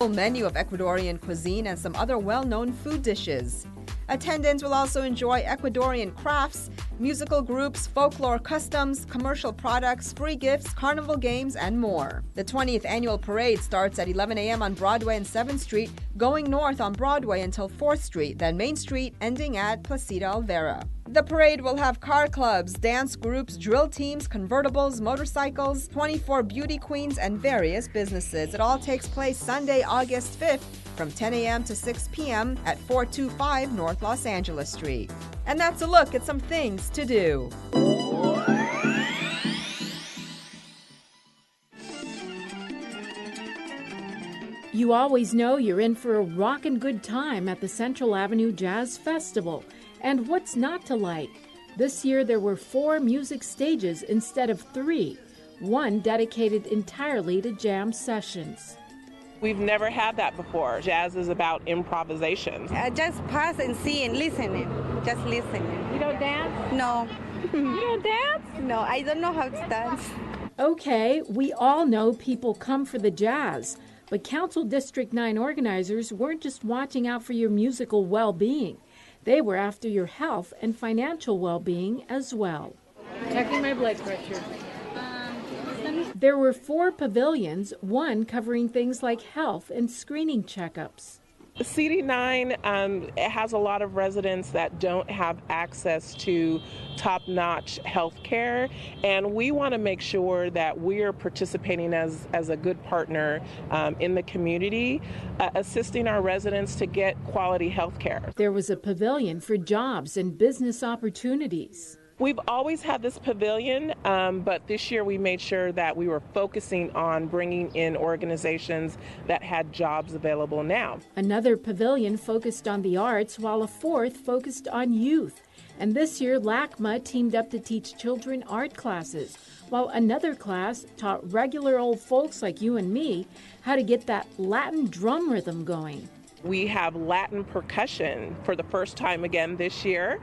Full menu of Ecuadorian cuisine and some other well-known food dishes. Attendants will also enjoy Ecuadorian crafts, musical groups, folklore customs, commercial products, free gifts, carnival games, and more. The 20th annual parade starts at 11 a.m. on Broadway and 7th Street, going north on Broadway until 4th Street, then Main Street, ending at Placida Alvera. The parade will have car clubs, dance groups, drill teams, convertibles, motorcycles, 24 beauty queens, and various businesses. It all takes place Sunday, August 5th from 10 a.m. to 6 p.m. at 425 North Los Angeles Street. And that's a look at some things to do. You always know you're in for a rockin' good time at the Central Avenue Jazz Festival. And what's not to like? This year there were 4 music stages instead of 3, one dedicated entirely to jam sessions. We've never had that before. Jazz is about improvisation. Just pass and see and listen. Just listen. You don't dance? No. You don't dance? No, I don't know how to dance. Okay, we all know people come for the jazz, but Council District 9 organizers weren't just watching out for your musical well-being. They were after your health and financial well-being as well. Checking my blood pressure. There were 4 pavilions, one covering things like health and screening checkups. CD9 has a lot of residents that don't have access to top-notch health care, and we want to make sure that we're participating as a good partner in the community, assisting our residents to get quality health care. There was a pavilion for jobs and business opportunities. We've always had this pavilion, but this year we made sure that we were focusing on bringing in organizations that had jobs available now. Another pavilion focused on the arts, while a 4th focused on youth. And this year, LACMA teamed up to teach children art classes, while another class taught regular old folks like you and me how to get that Latin drum rhythm going. We have Latin percussion for the first time again this year,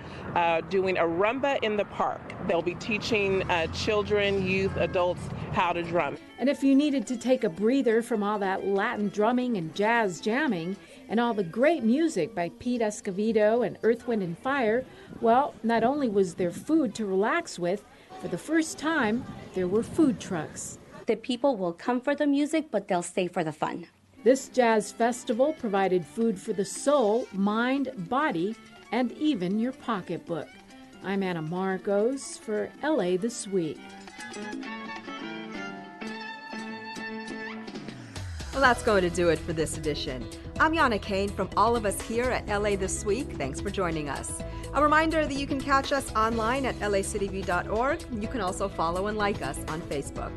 doing a rumba in the park. They'll be teaching children, youth, adults how to drum. And if you needed to take a breather from all that Latin drumming and jazz jamming and all the great music by Pete Escovedo and Earth, Wind & Fire, well, not only was there food to relax with, for the first time, there were food trucks. The people will come for the music, but they'll stay for the fun. This jazz festival provided food for the soul, mind, body, and even your pocketbook. I'm Anna Marcos for LA This Week. Well, that's going to do it for this edition. I'm Yana Kane from all of us here at LA This Week. Thanks for joining us. A reminder that you can catch us online at lacityview.org. You can also follow and like us on Facebook.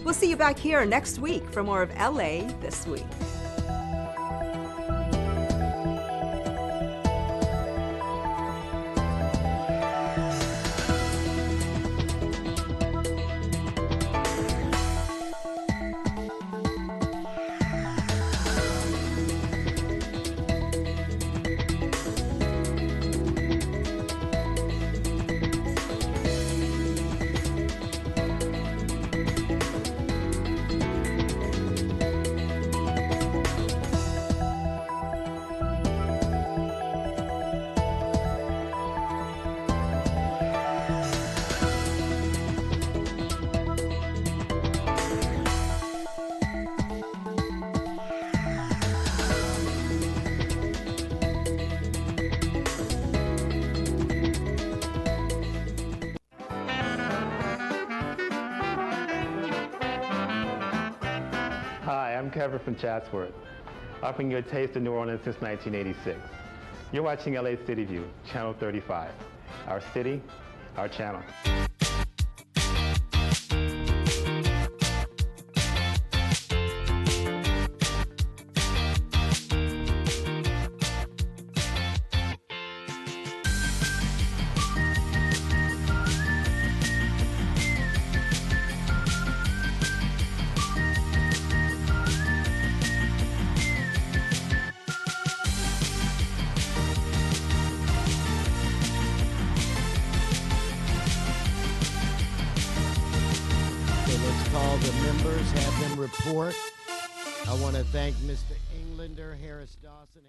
We'll see you back here next week for more of LA This Week. Hi, I'm Kevin from Chatsworth, offering you a taste of New Orleans since 1986. You're watching LA City View, Channel 35. Our city, our channel. Let's call the members, have them report. I want to thank Mr. Ingram. morning, Linda Harris Dawson.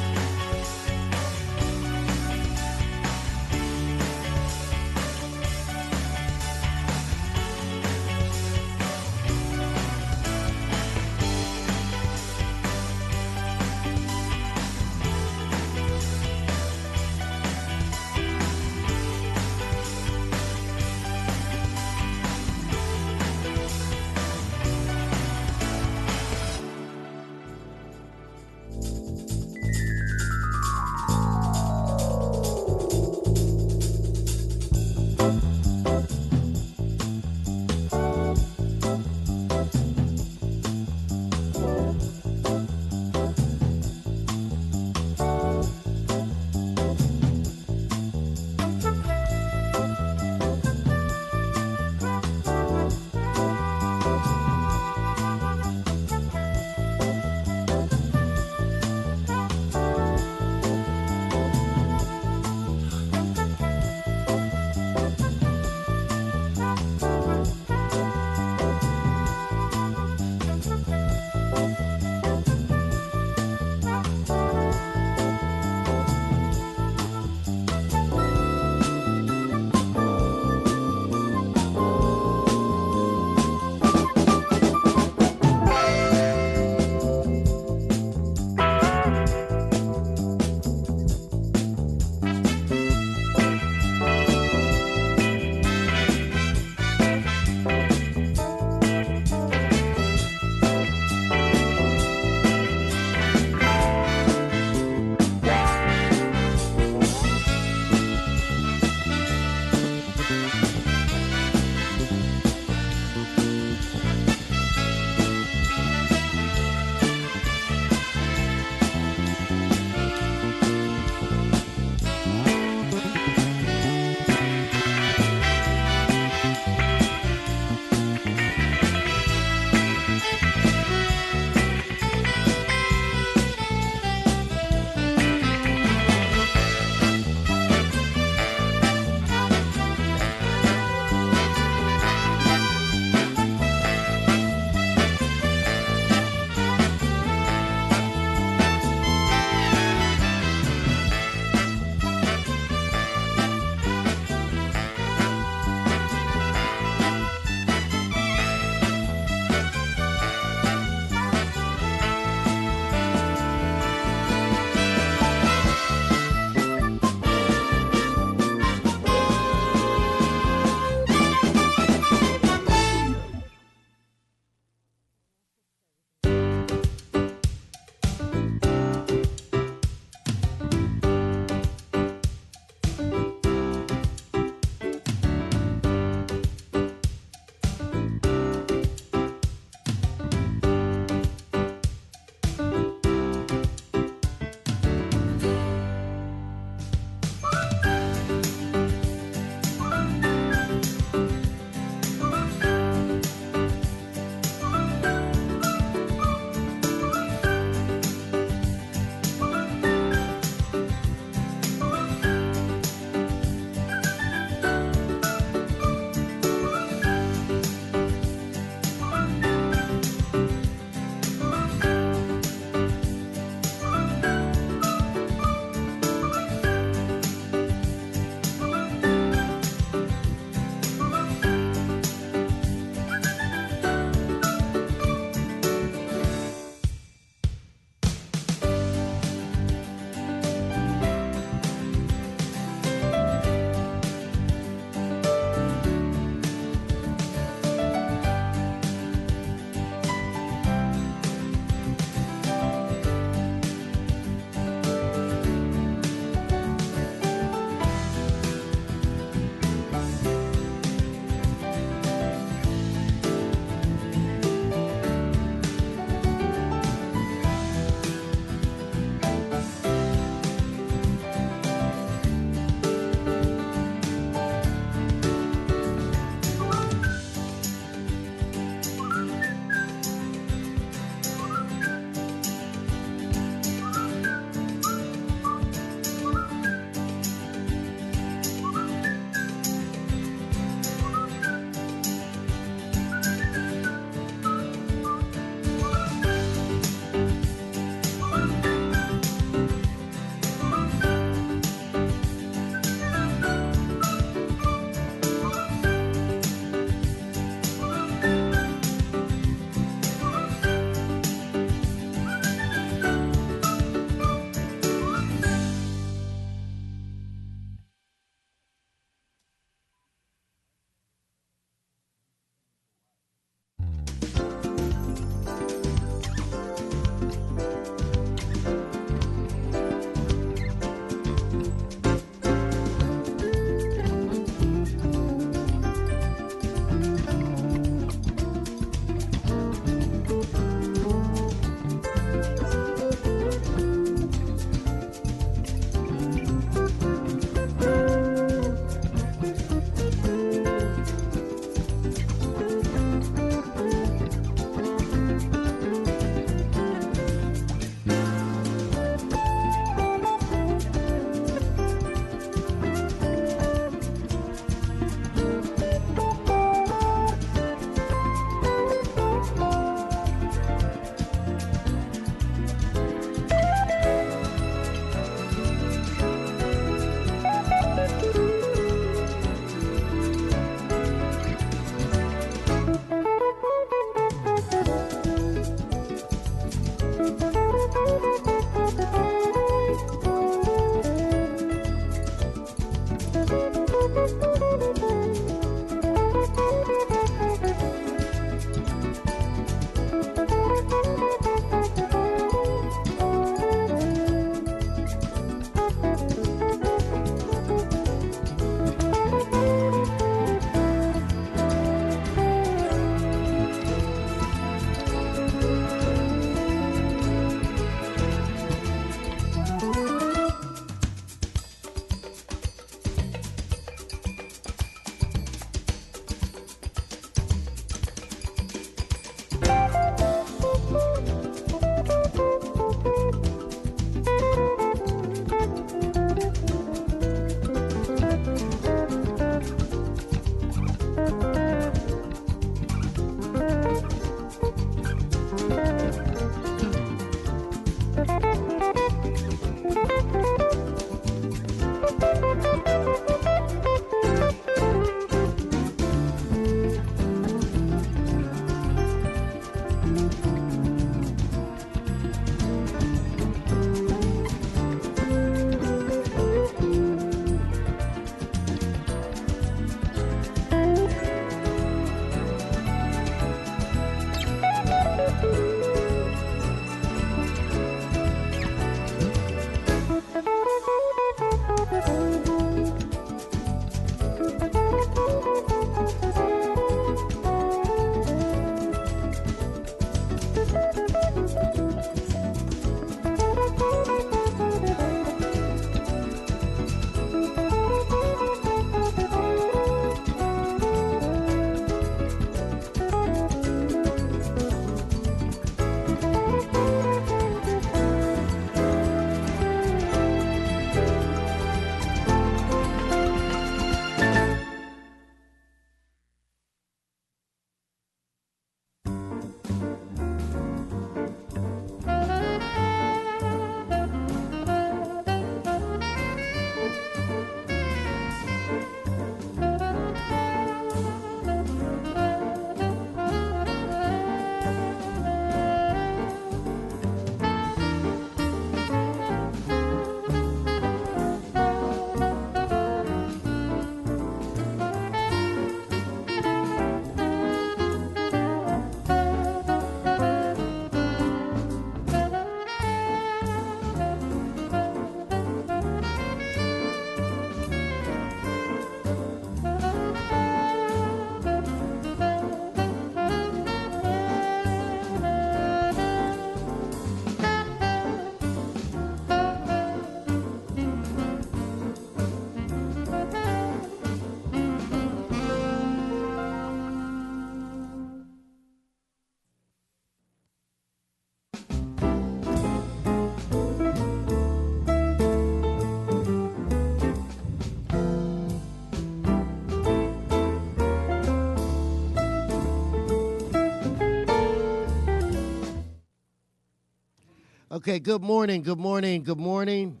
Okay, good morning, good morning, good morning.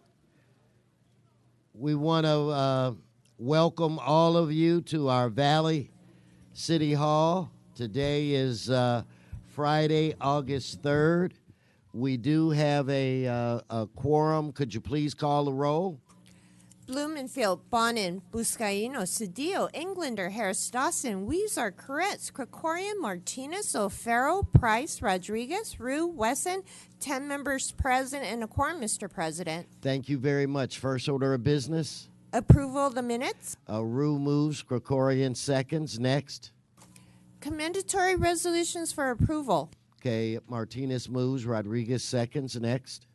We want to welcome all of you to our Valley City Hall. Today is Friday, August 3rd. We do have a quorum. Could you please call the roll? Blumenfield, Bonin, Buscaino, Cedillo, Englander, Harris, Dawson, Weezer, Koretz, Krikorian, Martinez, O'Farrell, Price, Rodriguez, Rue, Wesson, 10 members present and a quorum, Mr. President. Thank you very much. First order of business. Approval of the minutes. Rue moves, Krikorian seconds. Next. Commendatory resolutions for approval. Okay, Martinez moves, Rodriguez seconds. Next.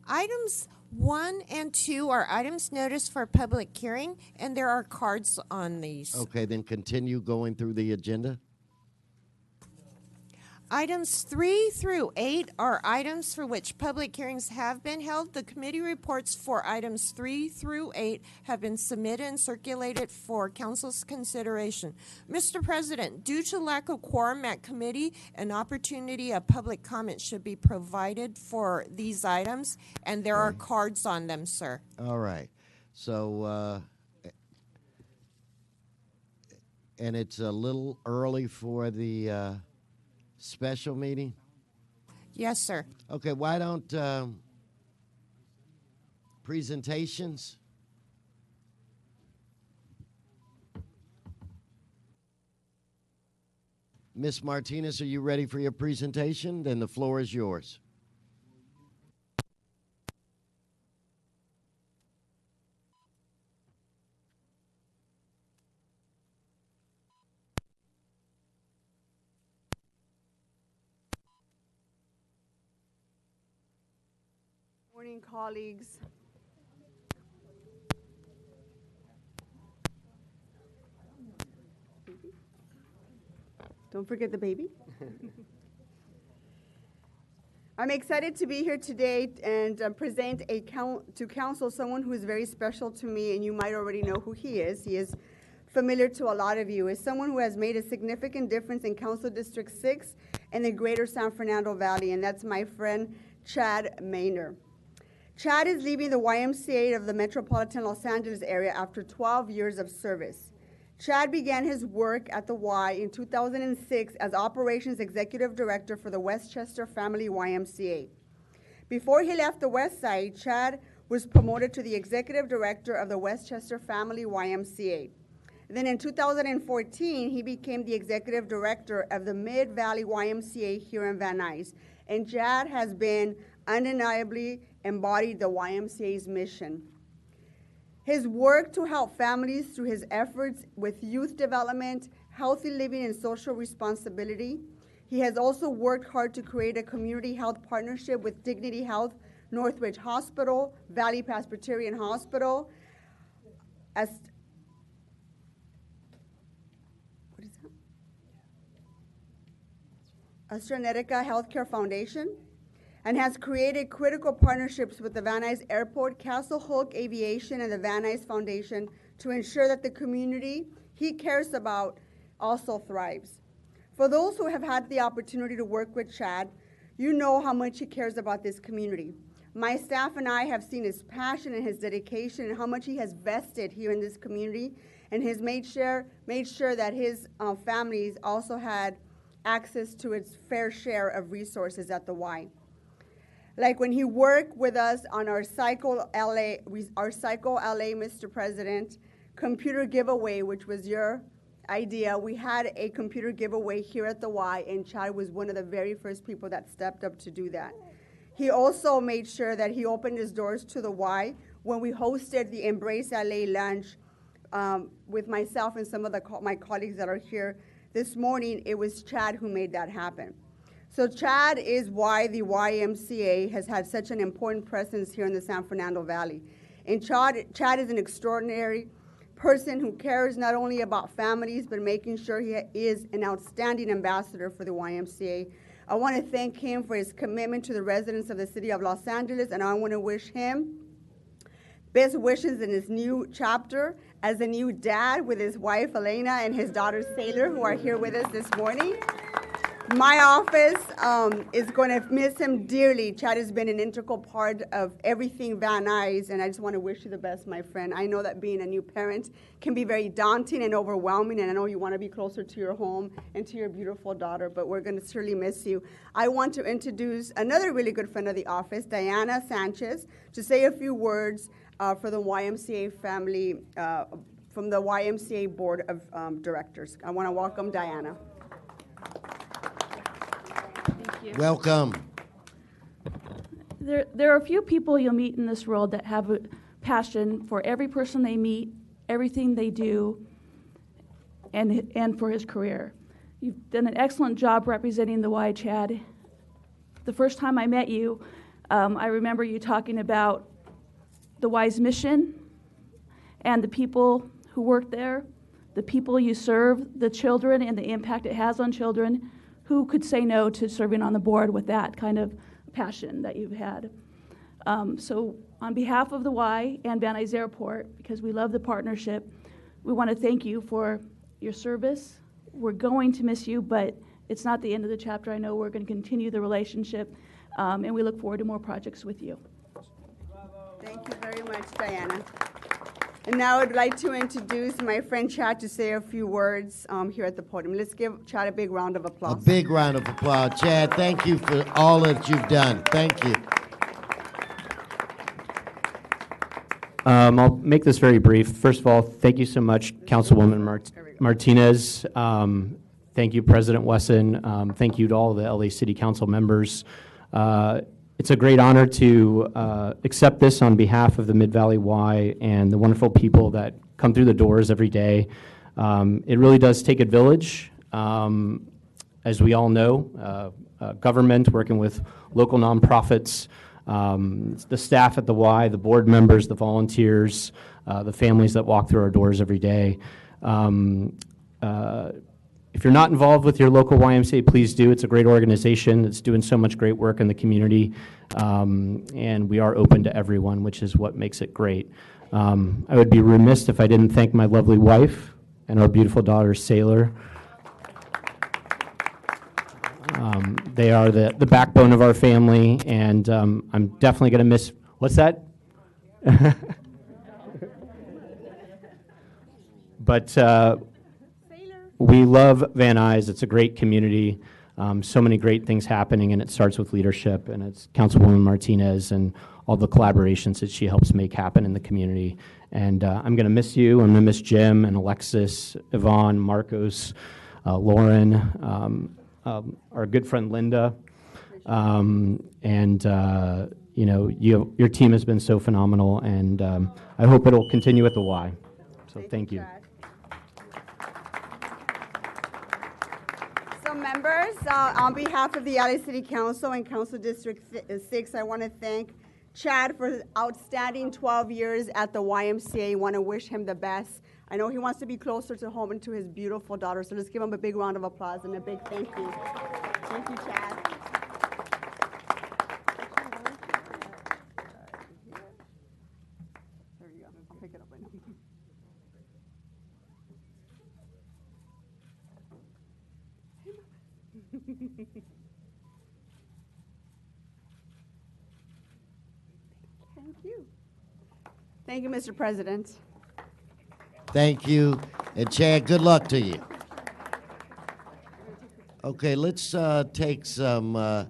Items 1 and 2 are items noticed for public hearing, and there are cards on these. Okay, then continue going through the agenda. Items 3 through 8 are items for which public hearings have been held. The committee reports for items 3 through 8 have been submitted and circulated for council's consideration. Mr. President, due to lack of quorum at committee, an opportunity of public comment should be provided for these items, and there are cards on them, sir. All right. So, and it's a little early for the special meeting? Yes, sir. Okay, why don't presentations? Ms. Martinez, are you ready for your presentation? Then the floor is yours. Morning, colleagues. Don't forget the baby. I'm excited to be here today and present to council someone who is very special to me, and you might already know who he is. He is familiar to a lot of you. Is someone who has made a significant difference in Council District 6 and the greater San Fernando Valley, and that's my friend Chad Maynor. Chad is leaving the YMCA of the metropolitan Los Angeles area after 12 years of service. Chad began his work at the Y in 2006 as Operations Executive Director for the Westchester Family YMCA. Before he left the West Side, Chad was promoted to the Executive Director of the Westchester Family YMCA. Then in 2014, he became the Executive Director of the Mid-Valley YMCA here in Van Nuys. And Chad has been undeniably embodied the YMCA's mission. His work to help families through his efforts with youth development, healthy living, and social responsibility. He has also worked hard to create a community health partnership with Dignity Health, Northridge Hospital, Valley Presbyterian Hospital, AstraZeneca Healthcare Foundation, and has created critical partnerships with the Van Nuys Airport, Castle Hulk Aviation, and the Van Nuys Foundation to ensure that the community he cares about also thrives. For those who have had the opportunity to work with Chad, you know how much he cares about this community. My staff and I have seen his passion and his dedication and how much he has vested here in this community, and has made sure that his families also had access to its fair share of resources at the Y. Like when he worked with us on our Cycle LA, Mr. President, computer giveaway, which was your idea. We had a computer giveaway here at the Y, and Chad was one of the very first people that stepped up to do that. He also made sure that he opened his doors to the Y when we hosted the Embrace LA lunch with myself and some of my colleagues that are here this morning. It was Chad who made that happen. So Chad is why the YMCA has had such an important presence here in the San Fernando Valley. And Chad is an extraordinary person who cares not only about families, but making sure he is an outstanding ambassador for the YMCA. I want to thank him for his commitment to the residents of the city of Los Angeles, and I want to wish him best wishes in his new chapter as a new dad with his wife, Elena, and his daughter, Sailor, who are here with us this morning. My office is going to miss him dearly. Chad has been an integral part of everything Van Nuys, and I just want to wish you the best, my friend. I know that being a new parent can be very daunting and overwhelming, and I know you want to be closer to your home and to your beautiful daughter, but we're going to certainly miss you. I want to introduce another really good friend of the office, Diana Sanchez, to say a few words for the YMCA family, from the YMCA Board of Directors. I want to welcome Diana. Welcome. There are a few people you'll meet in this world that have a passion for every person they meet, everything they do, and for his career. You've done an excellent job representing the Y, Chad. The first time I met you, I remember you talking about the Y's mission and the people who work there, the people you serve, the children, and the impact it has on children. Who could say no to serving on the board with that kind of passion that you've had? So on behalf of the Y and Van Nuys Airport, because we love the partnership, we want to thank you for your service. We're going to miss you, but it's not the end of the chapter. I know we're going to continue the relationship, and we look forward to more projects with you. Thank you very much, Diana. And now I'd like to introduce my friend Chad to say a few words here at the podium. Let's give Chad a big round of applause. A big round of applause. Chad, thank you for all that you've done. Thank you. I'll make this very brief. First of all, thank you so much, Councilwoman Martinez. Thank you, President Wesson. Thank you to all the LA City Council members. It's a great honor to accept this on behalf of the Mid-Valley Y and the wonderful people that come through the doors every day. It really does take a village. As we all know, government working with local nonprofits, the staff at the Y, the board members, the volunteers, the families that walk through our doors every day. If you're not involved with your local YMCA, please do. It's a great organization. It's doing so much great work in the community, and we are open to everyone, which is what makes it great. I would be remiss if I didn't thank my lovely wife and our beautiful daughter, Sailor. They are the backbone of our family, and I'm definitely going to miss, what's that? But we love Van Nuys. It's a great community. So many great things happening, and it starts with leadership, and it's Councilwoman Martinez and all the collaborations that she helps make happen in the community. And I'm going to miss you. I'm going to miss Jim and Alexis, Yvonne, Marcos, Lauren, our good friend Linda. You know, your team has been so phenomenal, and I hope it'll continue at the Y. So thank you. So members, on behalf of the LA City Council and Council District 6, I want to thank Chad for his outstanding 12 years at the YMCA. I want to wish him the best. I know he wants to be closer to home and to his beautiful daughter, so let's give him a big round of applause and a big thank you. Thank you, Chad. There you go. I'll pick it up right now. Thank you. Thank you, Mr. President. Thank you. And Chad, good luck to you. Okay, let's take some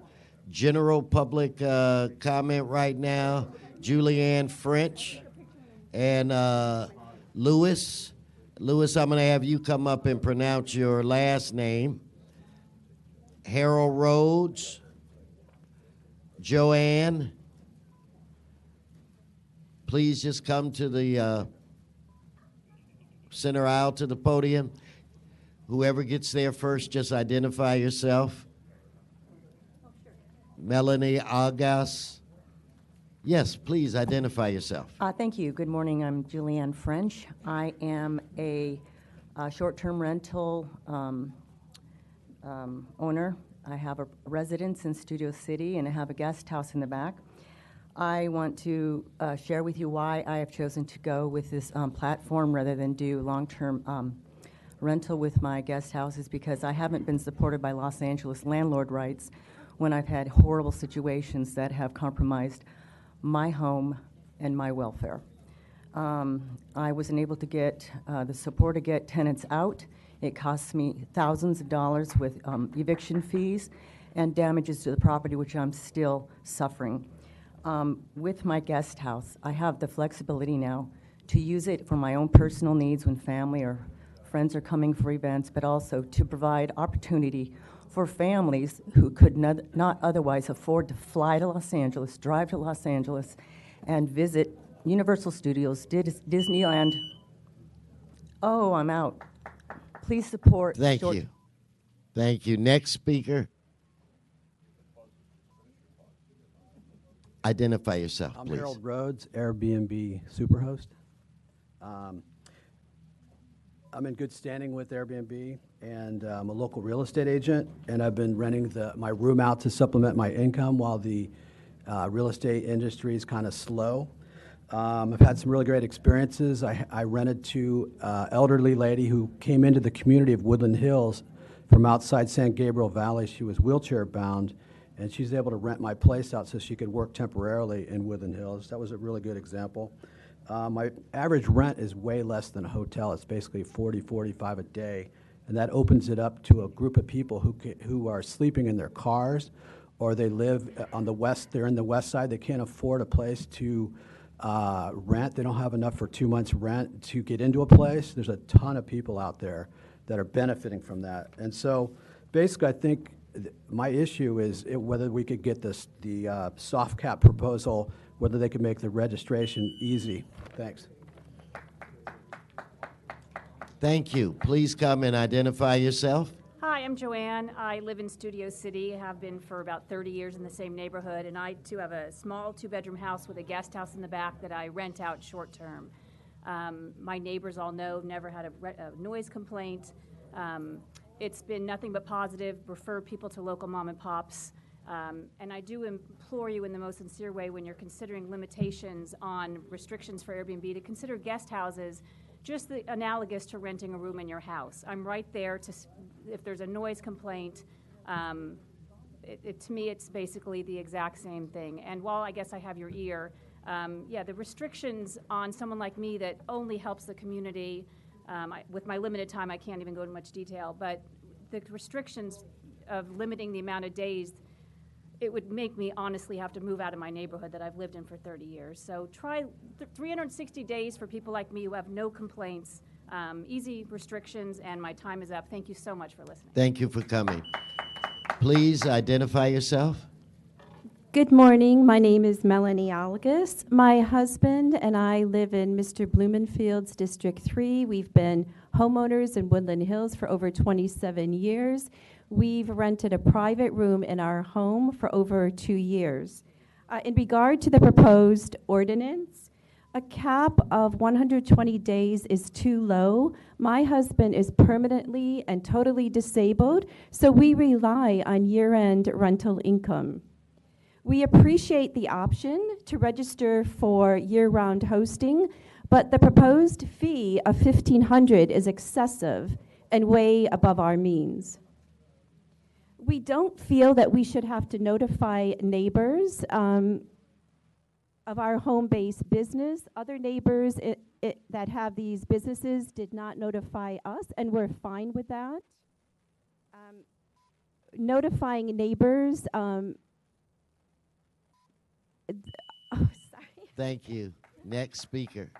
general public comment right now. Julianne French and Lewis. Lewis, I'm going to have you come up and pronounce your last name. Harold Rhodes. Joanne. Please just come to the center aisle to the podium. Whoever gets there first, just identify yourself. Oh, sure. Melanie Agas. Yes, please identify yourself. Thank you. Good morning. I'm Julianne French. I am a short-term rental owner. I have a residence in Studio City, and I have a guest house in the back. I want to share with you why I have chosen to go with this platform rather than do long-term rental with my guest houses, because I haven't been supported by Los Angeles landlord rights when I've had horrible situations that have compromised my home and my welfare. I wasn't able to get the support to get tenants out. It costs me thousands of dollars with eviction fees and damages to the property, which I'm still suffering. With my guest house, I have the flexibility now to use it for my own personal needs when family or friends are coming for events, but also to provide opportunity for families who could not otherwise afford to fly to Los Angeles, drive to Los Angeles, and visit Universal Studios, Disneyland. Oh, I'm out. Please support. Thank you. Thank you. Next speaker. Identify yourself, please. I'm Harold Rhodes, Airbnb Superhost. I'm in good standing with Airbnb, and I'm a local real estate agent, and I've been renting my room out to supplement my income while the real estate industry is kind of slow. I've had some really great experiences. I rented to an elderly lady who came into the community of Woodland Hills from outside San Gabriel Valley. She was wheelchair bound, and she's able to rent my place out so she could work temporarily in Woodland Hills. That was a really good example. My average rent is way less than a hotel. It's basically $40, $45 a day, and that opens it up to a group of people who are sleeping in their cars, or they live on the west. They're in the west side. They can't afford a place to rent. They don't have enough for 2 months' rent to get into a place. There's a ton of people out there that are benefiting from that. And so basically, I think my issue is whether we could get the soft cap proposal, whether they could make the registration easy. Thanks. Thank you. Please come and identify yourself. Hi, I'm Joanne. I live in Studio City, have been for about 30 years in the same neighborhood, and I too have a small 2-bedroom house with a guest house in the back that I rent out short term. My neighbors all know, never had a noise complaint. It's been nothing but positive, refer people to local mom and pops. And I do implore you in the most sincere way, when you're considering limitations on restrictions for Airbnb, to consider guest houses just analogous to renting a room in your house. I'm right there if there's a noise complaint. To me, it's basically the exact same thing. And while I guess I have your ear, the restrictions on someone like me that only helps the community, with my limited time, I can't even go into much detail, but the restrictions of limiting the amount of days, it would make me honestly have to move out of my neighborhood that I've lived in for 30 years. So try 360 days for people like me who have no complaints, easy restrictions, and my time is up. Thank you so much for listening. Thank you for coming. Please identify yourself. Good morning. My name is Melanie Algus. My husband and I live in Mr. Blumenfield's District 3. We've been homeowners in Woodland Hills for over 27 years. We've rented a private room in our home for over 2 years. In regard to the proposed ordinance, a cap of 120 days is too low. My husband is permanently and totally disabled, so we rely on year-end rental income. We appreciate the option to register for year-round hosting, but the proposed fee of $1,500 is excessive and way above our means. We don't feel that we should have to notify neighbors of our home-based business. Other neighbors that have these businesses did not notify us, and we're fine with that. Notifying neighbors, sorry. Thank you. Next speaker.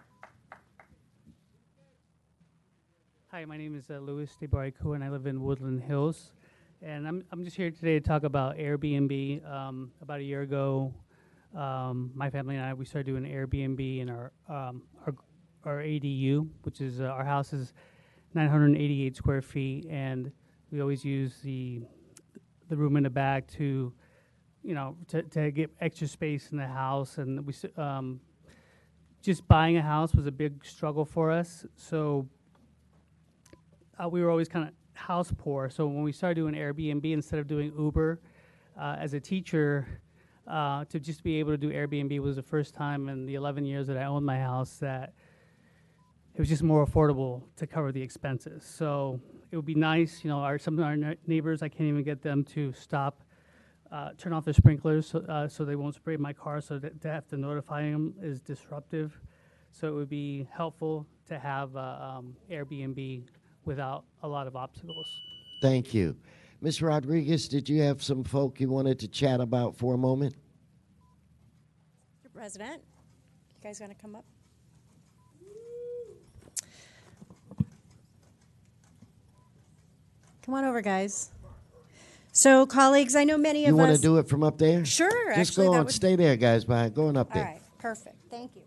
Hi, my name is Louis DeBarico, and I live in Woodland Hills. And I'm just here today to talk about Airbnb. About a year ago, my family and I, we started doing Airbnb in our ADU, which is our house is 988 square feet, and we always use the room in the back to, to get extra space in the house. And we just buying a house was a big struggle for us, so we were always kind of house poor. So when we started doing Airbnb instead of doing Uber, as a teacher, to just be able to do Airbnb was the first time in the 11 years that I owned my house that it was just more affordable to cover the expenses. So it would be nice, some of our neighbors, I can't even get them to stop, turn off their sprinklers so they won't spray my car, so that to have to notify them is disruptive. So it would be helpful to have Airbnb without a lot of obstacles. Thank you. Ms. Rodriguez, did you have some folk you wanted to chat about for a moment? Mr. President, you guys going to come up? Come on over, guys. So, colleagues, I know many of us... You want to do it from up there? Sure. Just go on. Stay there, guys. Going up there. All right. Perfect. Thank you.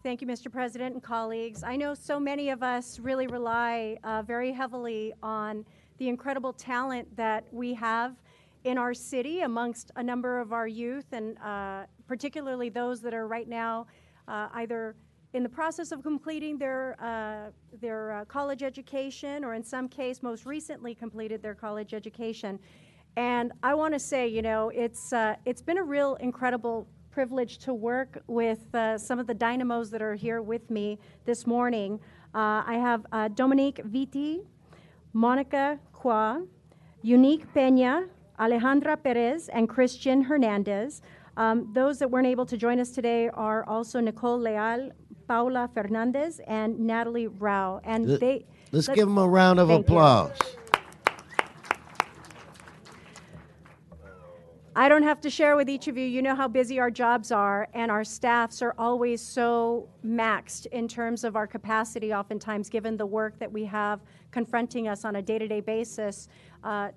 Thank you, Mr. President and colleagues. I know so many of us really rely very heavily on the incredible talent that we have in our city amongst a number of our youth, and particularly those that are right now either in the process of completing their college education, or in some case most recently completed their college education. And I want to say, it's been a real incredible privilege to work with some of the dynamos that are here with me this morning. I have Dominique Viti, Monica Qua, Unique Peña, Alejandra Perez, and Christian Hernandez. Those that weren't able to join us today are also Nicole Leal, Paula Fernandez and Natalie Rao. And Let's give them a round of applause. I don't have to share with each of you, you know how busy our jobs are, and our staffs are always so maxed in terms of our capacity, oftentimes, given the work that we have confronting us on a day-to-day basis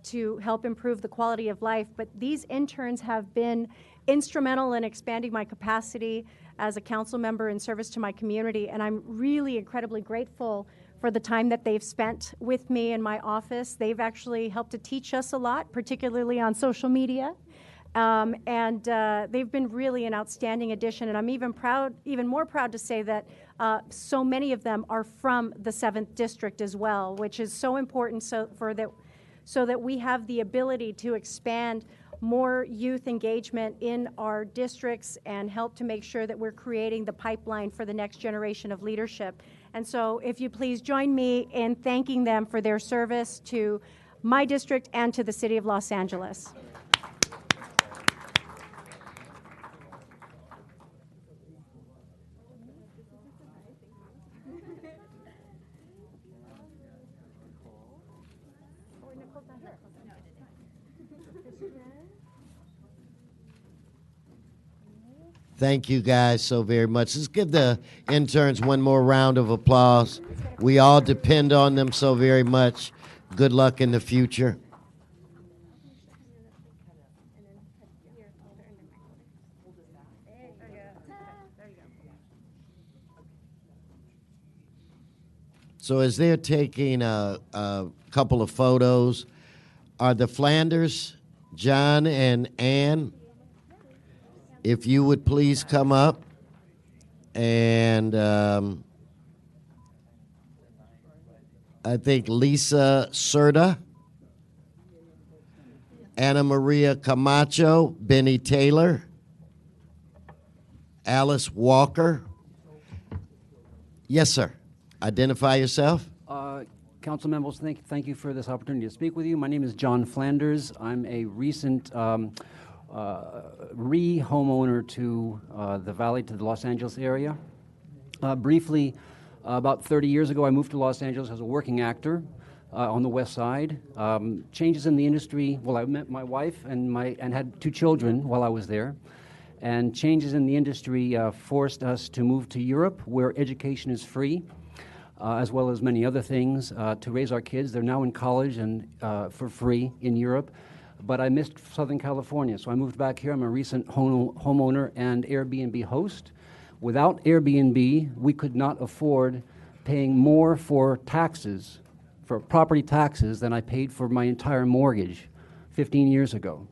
to help improve the quality of life. But these interns have been instrumental in expanding my capacity as a council member in service to my community, and I'm really incredibly grateful for the time that they've spent with me in my office. They've actually helped to teach us a lot, particularly on social media. And they've been really an outstanding addition, and I'm even more proud to say that so many of them are from the 7th District as well, which is so important so that we have the ability to expand more youth engagement in our districts and help to make sure that we're creating the pipeline for the next generation of leadership. And so if you please join me in thanking them for their service to my district and to the City of Los Angeles. Thank you guys so very much. Let's give the interns one more round of applause. We all depend on them so very much. Good luck in the future. So as they're taking a couple of photos, are the Flanders, John and Ann, if you would please come up, and I think Lisa Serta, Ana Maria Camacho, Benny Taylor, Alice Walker. Yes, sir. Identify yourself. Council members, thank you for this opportunity to speak with you. My name is John Flanders. I'm a recent re-homeowner to the Valley, to the Los Angeles area. Briefly, about 30 years ago, I moved to Los Angeles as a working actor on the West Side. Changes in the industry, well, I met my wife and had 2 children while I was there. And changes in the industry forced us to move to Europe, where education is free, as well as many other things to raise our kids. They're now in college and for free in Europe. But I missed Southern California, so I moved back here. I'm a recent homeowner and Airbnb host. Without Airbnb, we could not afford paying more for taxes, for property taxes, than I paid for my entire mortgage 15 years ago.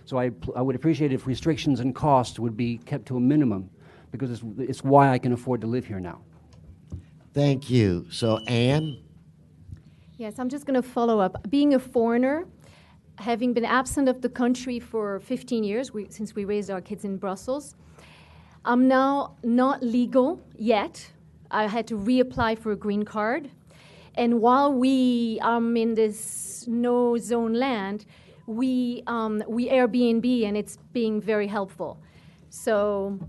So I would appreciate if restrictions and costs would be kept to a minimum, because it's why I can afford to live here now. Thank you. So, Ann? Yes, I'm just going to follow up. Being a foreigner, having been absent of the country for 15 years, since we raised our kids in Brussels, I'm now not legal yet. I had to reapply for a green card. And while we are in this no-zone land, we Airbnb, and it's being very helpful. So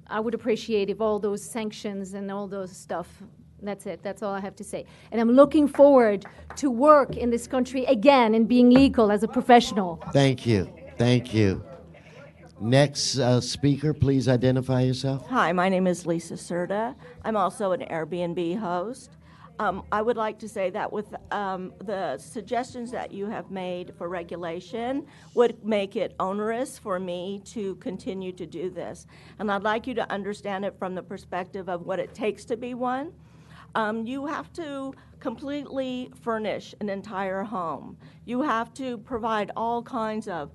I would appreciate if all those sanctions and all those stuff, that's it. That's all I have to say. And I'm looking forward to work in this country again and being legal as a professional. Thank you. Thank you. Next speaker, please identify yourself. Hi, my name is Lisa Serta. I'm also an Airbnb host. I would like to say that with the suggestions that you have made for regulation would make it onerous for me to continue to do this. And I'd like you to understand it from the perspective of what it takes to be one. You have to completely furnish an entire home. You have to provide all kinds of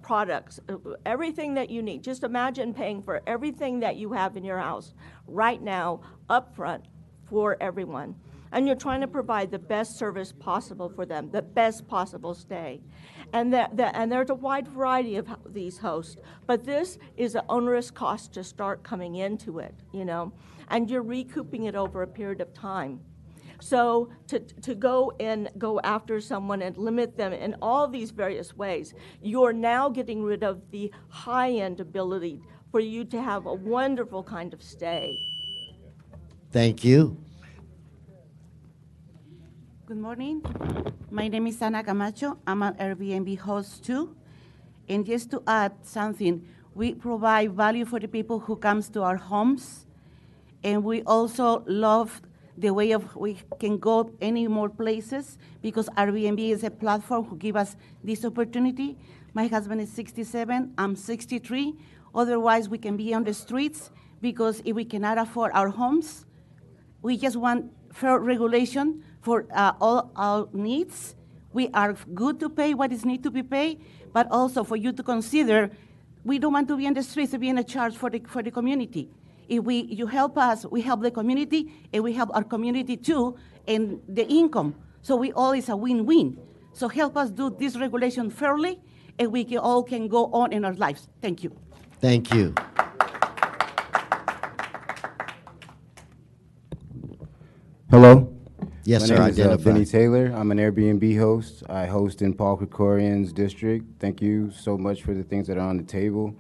products, everything that you need. Just imagine paying for everything that you have in your house right now up front for everyone. And you're trying to provide the best service possible for them, the best possible stay. And there's a wide variety of these hosts, but this is an onerous cost to start coming into it, you know, and you're recouping it over a period of time. So to go after someone and limit them in all these various ways, you're now getting rid of the high-end ability for you to have a wonderful kind of stay. Thank you. Good morning. My name is Ana Camacho. I'm an Airbnb host too. And just to add something, we provide value for the people who comes to our homes. And we also love the way of we can go any more places because Airbnb is a platform who give us this opportunity. My husband is 67, I'm 63. Otherwise, we can be on the streets because if we cannot afford our homes, we just want fair regulation for all our needs. We are good to pay what is need to be paid, but also for you to consider, we don't want to be on the streets to be in a charge for the community. If you help us, we help the community, and we help our community too, and the income. So we all is a win-win. So help us do this regulation fairly, and we all can go on in our lives. Thank you. Thank you. Hello. Yes, My sir. name is Identify. Benny Taylor. I'm an Airbnb host. I host in Paul Krikorian's district. Thank you so much for the things that are on the table.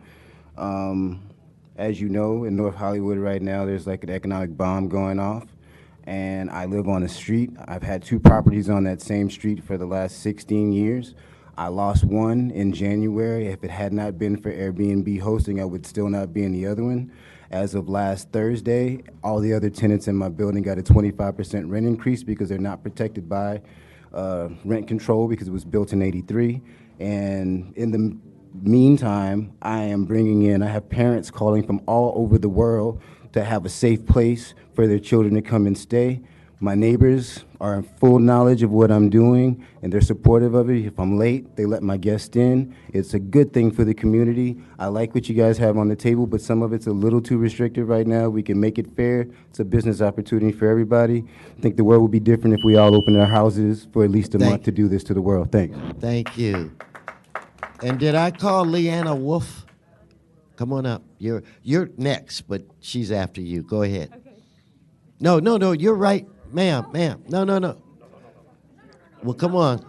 As you know, in North Hollywood right now, there's like an economic bomb going off, and I live on a street. I've had 2 properties on that same street for the last 16 years. I lost one in January. If it had not been for Airbnb hosting, I would still not be in the other one. As of last Thursday, all the other tenants in my building got a 25% rent increase because they're not protected by rent control because it was built in '83. And in the meantime, I have parents calling from all over the world to have a safe place for their children to come and stay. My neighbors are in full knowledge of what I'm doing, and they're supportive of it. If I'm late, they let my guest in. It's a good thing for the community. I like what you guys have on the table, but some of it's a little too restrictive right now. We can make it fair. It's a business opportunity for everybody. I think the world would be different if we all opened our houses for at least a month to do this to the world. Thanks. Thank you. And did I call Leanna Wolf? Come on up. You're next, but she's after you. Go ahead. Okay. No, you're right. Ma'am. No. Well, come on.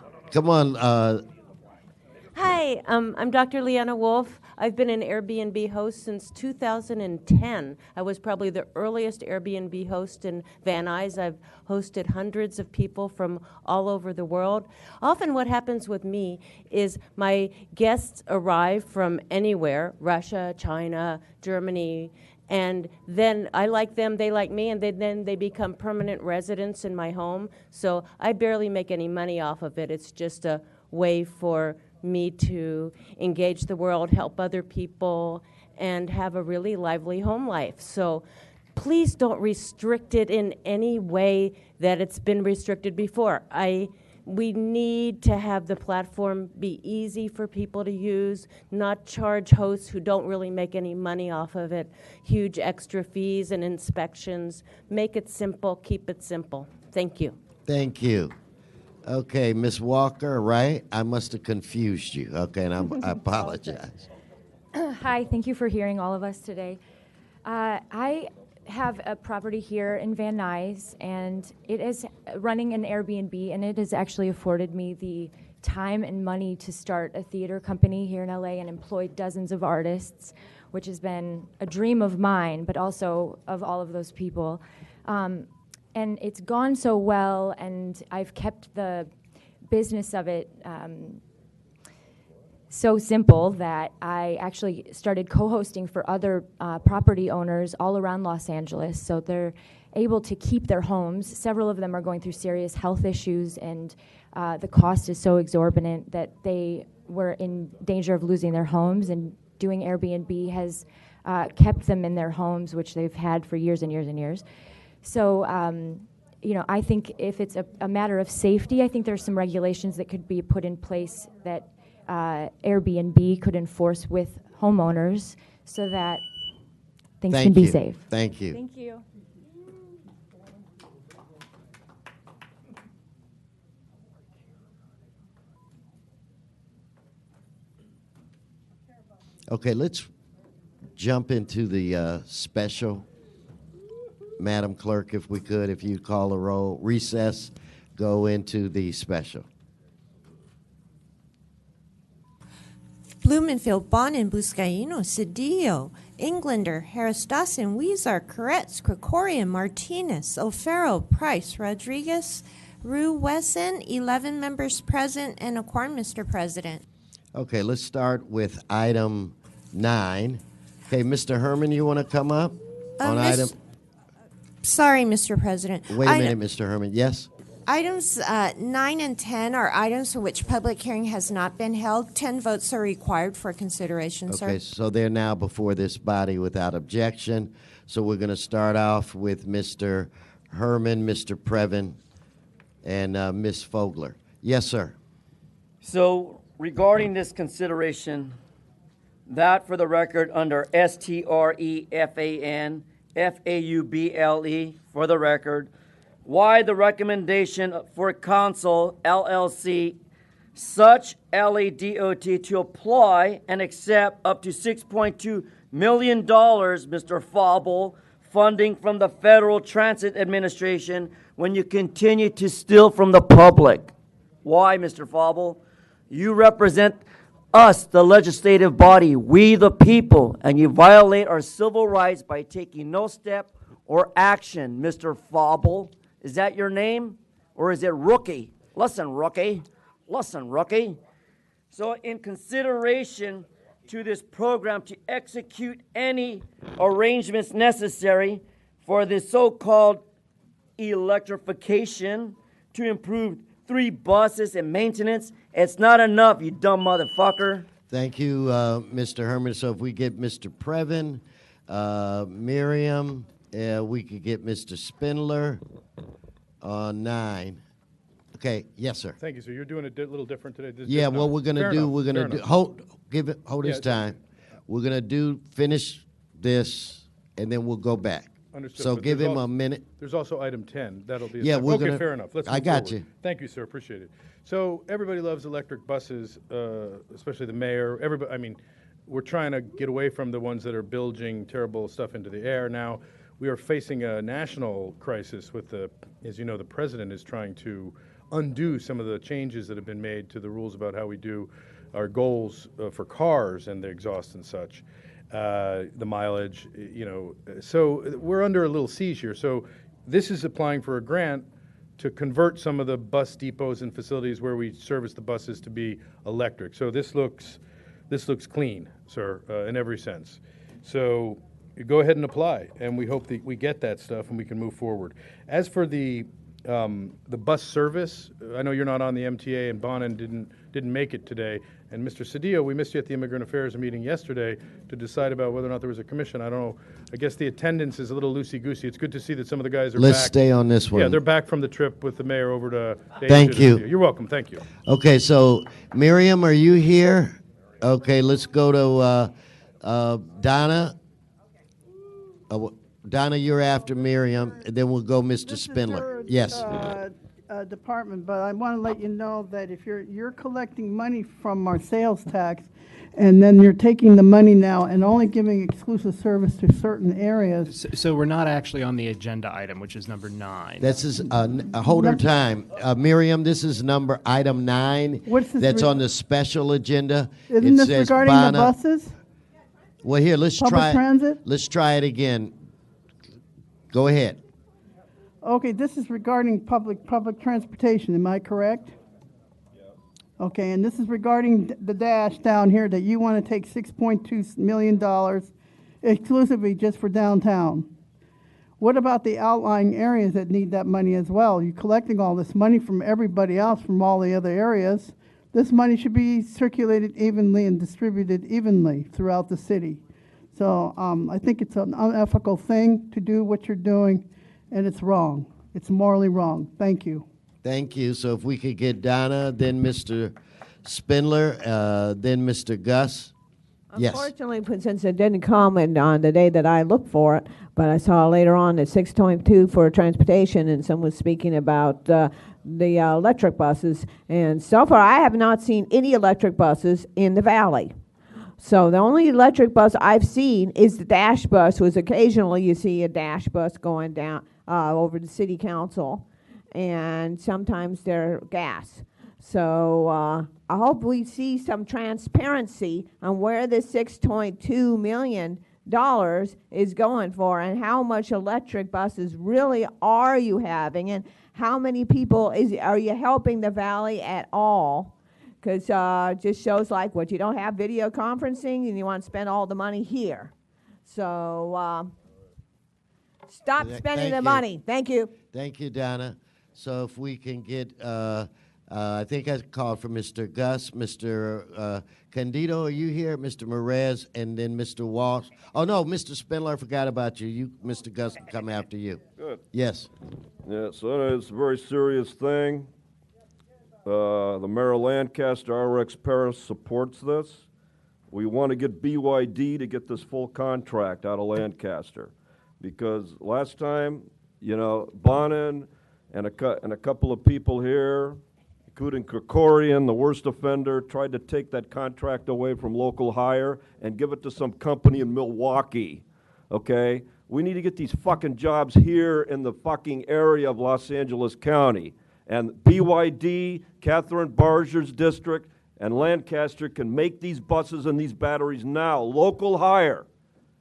Hi, I'm Dr. Leanna Wolf. I've been an Airbnb host since 2010. I was probably the earliest Airbnb host in Van Nuys. I've hosted hundreds of people from all over the world. Often what happens with me is my guests arrive from anywhere, Russia, China, Germany, and then I like them, they like me, and then they become permanent residents in my home. So I barely make any money off of it. It's just a way for me to engage the world, help other people, and have a really lively home life. So please don't restrict it in any way that it's been restricted before. We need to have the platform be easy for people to use, not charge hosts who don't really make any money off of it huge extra fees and inspections. Make it simple, keep it simple. Thank you. Thank you. Okay, Ms. Walker, right? I must have confused you. Okay, and I apologize. Hi, thank you for hearing all of us today. I have a property here in Van Nuys, and it is running an Airbnb, and it has actually afforded me the time and money to start a theater company here in LA and employ dozens of artists, which has been a dream of mine, but also of all of those people. And it's gone so well, and I've kept the business of it so simple that I actually started co-hosting for other property owners all around Los Angeles, so they're able to keep their homes. Several of them are going through serious health issues, and the cost is so exorbitant that they were in danger of losing their homes, and doing Airbnb has kept them in their homes, which they've had for years and years and years. So, I think if it's a matter of safety, I think there's some regulations that could be put in place that Airbnb could enforce with homeowners so that things can be safe. Thank you. Thank you. Okay, let's jump into the special. Madam Clerk, if we could, if you call a roll, recess, go into the special. Blumenfield, Bonin, Buscaino, Cedillo, Englander, Harris Dawson, Weezer, Koretz, Krikorian, Martinez, O'Farrell, Price, Rodriguez, Rue Wesson, 11 members present and a quorum, Mr. President. Okay, let's start with item 9. Okay, Mr. Herman, you want to come up on item? Sorry, Mr. President. Wait a minute, Mr. Herman. Yes? Items 9 and 10 are items for which public hearing has not been held. 10 votes are required for consideration, sir. Okay, so they're now before this body without objection. So we're going to start off with Mr. Herman, Mr. Previn, and Ms. Fogler. Yes, sir. So regarding this consideration, that for the record under STREFAN, FAUBLE for the record, why the recommendation for council LLC such LADOT to apply and accept up to $6.2 million, Mr. Fauble, funding from the Federal Transit Administration when you continue to steal from the public. Why, Mr. Fauble? You represent us, the legislative body, we the people, and you violate our civil rights by taking no step or action, Mr. Fauble. Is that your name? Or is it Rookie? Listen, Rookie. Listen, Rookie. So in consideration to this program to execute any arrangements necessary for the so-called electrification to improve 3 buses and maintenance, it's not enough, you dumb motherfucker. Thank you, Mr. Herman. So if we get Mr. Previn, Miriam, we could get Mr. Spindler on 9. Okay, yes, sir. Thank you, sir. You're doing it a little different today. Yeah, what we're going to do, we're going to do, hold his time. We're going to finish this, and then we'll go back. Understood. So But give there's him a minute. There's also item 10. That'll be Yeah, we're okay, gonna- fair enough. Let's I move got forward. you. Thank you, sir. Appreciate it. So everybody loves electric buses, especially the mayor. Everybody, I mean, we're trying to get away from the ones that are bilging terrible stuff into the air. Now, we are facing a national crisis with as you know, the president is trying to undo some of the changes that have been made to the rules about how we do our goals for cars and the exhaust and such, the mileage, So we're under a little siege here. So this is applying for a grant to convert some of the bus depots and facilities where we service the buses to be electric. So this looks clean, sir, in every sense. So you go ahead and apply, and we hope that we get that stuff and we can move forward. As for the bus service, I know you're not on the MTA, and Bonin didn't make it today. And Mr. Cedillo, we missed you at the Immigrant Affairs meeting yesterday to decide about whether or not there was a commission. I don't know. I guess the attendance is a little loosey-goosey. It's good to see that some of the guys are Let's back. stay on this one. Yeah, they're back from the trip with the mayor over to Thank you. You're welcome. Thank you. Okay, so Miriam, are you here? Okay, let's go to Donna. Donna, you're after Miriam, and then we'll go Mr. Spindler. Yes. Department, but I want to let you know that if you're collecting money from our sales tax, and then you're taking the money now and only giving exclusive service to certain areas. So we're not actually on the agenda item, which is number 9. This is hold her time, Miriam. This is item 9. What's this that's on the special agenda. Isn't It this says regarding Bonna. the buses? Well, here, let's Public try. transit? Let's try it again. Go ahead. Okay, this is regarding public transportation, am I correct? Okay, and this is regarding the dash down here that you want to take $6.2 million exclusively just for downtown. What about the outlying areas that need that money as well? You're collecting all this money from everybody else from all the other areas. This money should be circulated evenly and distributed evenly throughout the city. So I think it's an unethical thing to do what you're doing, and it's wrong. It's morally wrong. Thank you. Thank you. So if we could get Donna, then Mr. Spindler, then Mr. Gus. Yes. Unfortunately, since it didn't come on the day that I looked for it, but I saw later on at 6:22 for transportation, and someone was speaking about the electric buses. And so far, I have not seen any electric buses in the valley. So the only electric bus I've seen is the Dash bus, which occasionally you see a Dash bus going down over the city council, and sometimes they're gas. So I hope we see some transparency on where the $6.2 million is going for, and how much electric buses really are you having, and how many people are you helping the valley at all? Because it just shows like what you don't have video conferencing and you want to spend all the money here. So stop spending the money. Thank you. Thank you, Donna. So if we can get, I think I called for Mr. Gus, Mr. Candido, are you here? Mr. Merez, and then Mr. Walsh. Oh, no, Mr. Spindler, I forgot about you. You, Mr. Gus, can come after you. Good. Yes. Yeah, so it's a very serious thing. The mayor of Lancaster, RX Paris, supports this. We want to get BYD to get this full contract out of Lancaster, because last time, you know, Bonin and a couple of people here, including Krikorian, the worst offender, tried to take that contract away from local hire and give it to some company in Milwaukee, okay? We need to get these fucking jobs here in the fucking area of Los Angeles County. And BYD, Catherine Barger's district, and Lancaster can make these buses and these batteries now, local hire.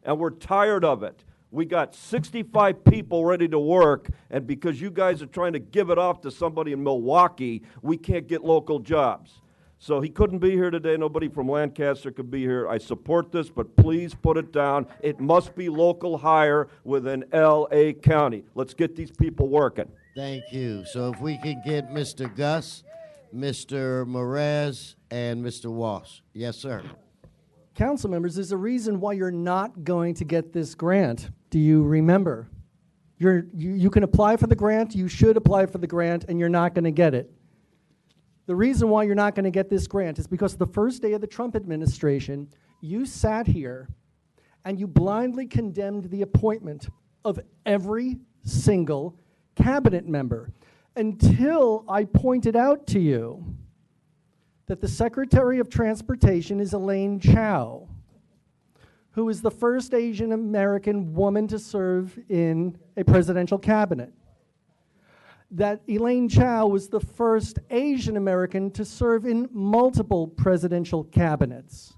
And we're tired of it. We got 65 people ready to work, and because you guys are trying to give it off to somebody in Milwaukee, we can't get local jobs. So he couldn't be here today. Nobody from Lancaster could be here. I support this, but please put it down. It must be local hire within L.A. County. Let's get these people working. Thank you. So if we can get Mr. Gus, Mr. Merez, and Mr. Walsh. Yes, sir. Council members, there's a reason why you're not going to get this grant. Do you remember? You can apply for the grant, you should apply for the grant, and you're not going to get it. The reason why you're not going to get this grant is because the first day of the Trump administration, you sat here and you blindly condemned the appointment of every single cabinet member until I pointed out to you that the Secretary of Transportation is Elaine Chao, who is the first Asian American woman to serve in a presidential cabinet. That Elaine Chao was the first Asian American to serve in multiple presidential cabinets.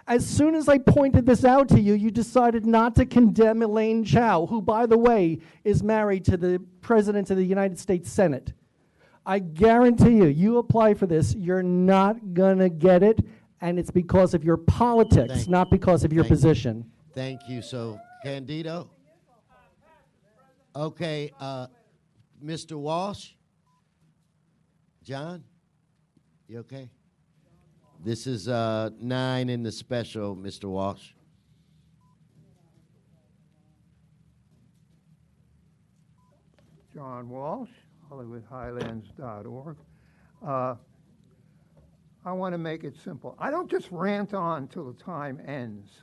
As soon as I pointed this out to you, you decided not to condemn Elaine Chao, who, by the way, is married to the President of the United States Senate. I guarantee you, you apply for this, you're not gonna get it, and it's because of your politics, not because of your position. Thank you. So, Candido? Okay, Mr. Walsh? John? You okay? This is 9 in the special, Mr. Walsh. John Walsh, HollywoodHighlands.org. I want to make it simple. I don't just rant on till the time ends.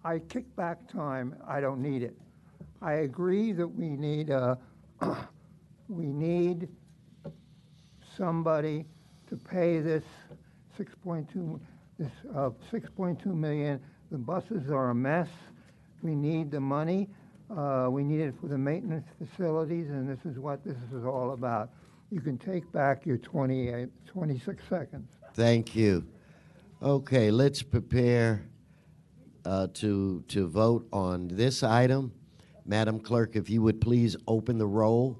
I kick back time. I don't need it. I agree that we need somebody to pay this 6.2 million. The buses are a mess. We need the money. We need it for the maintenance facilities, and this is what this is all about. You can take back your 26 seconds. Thank you. Okay, let's prepare to vote on this item. Madam Clerk, if you would please open the roll,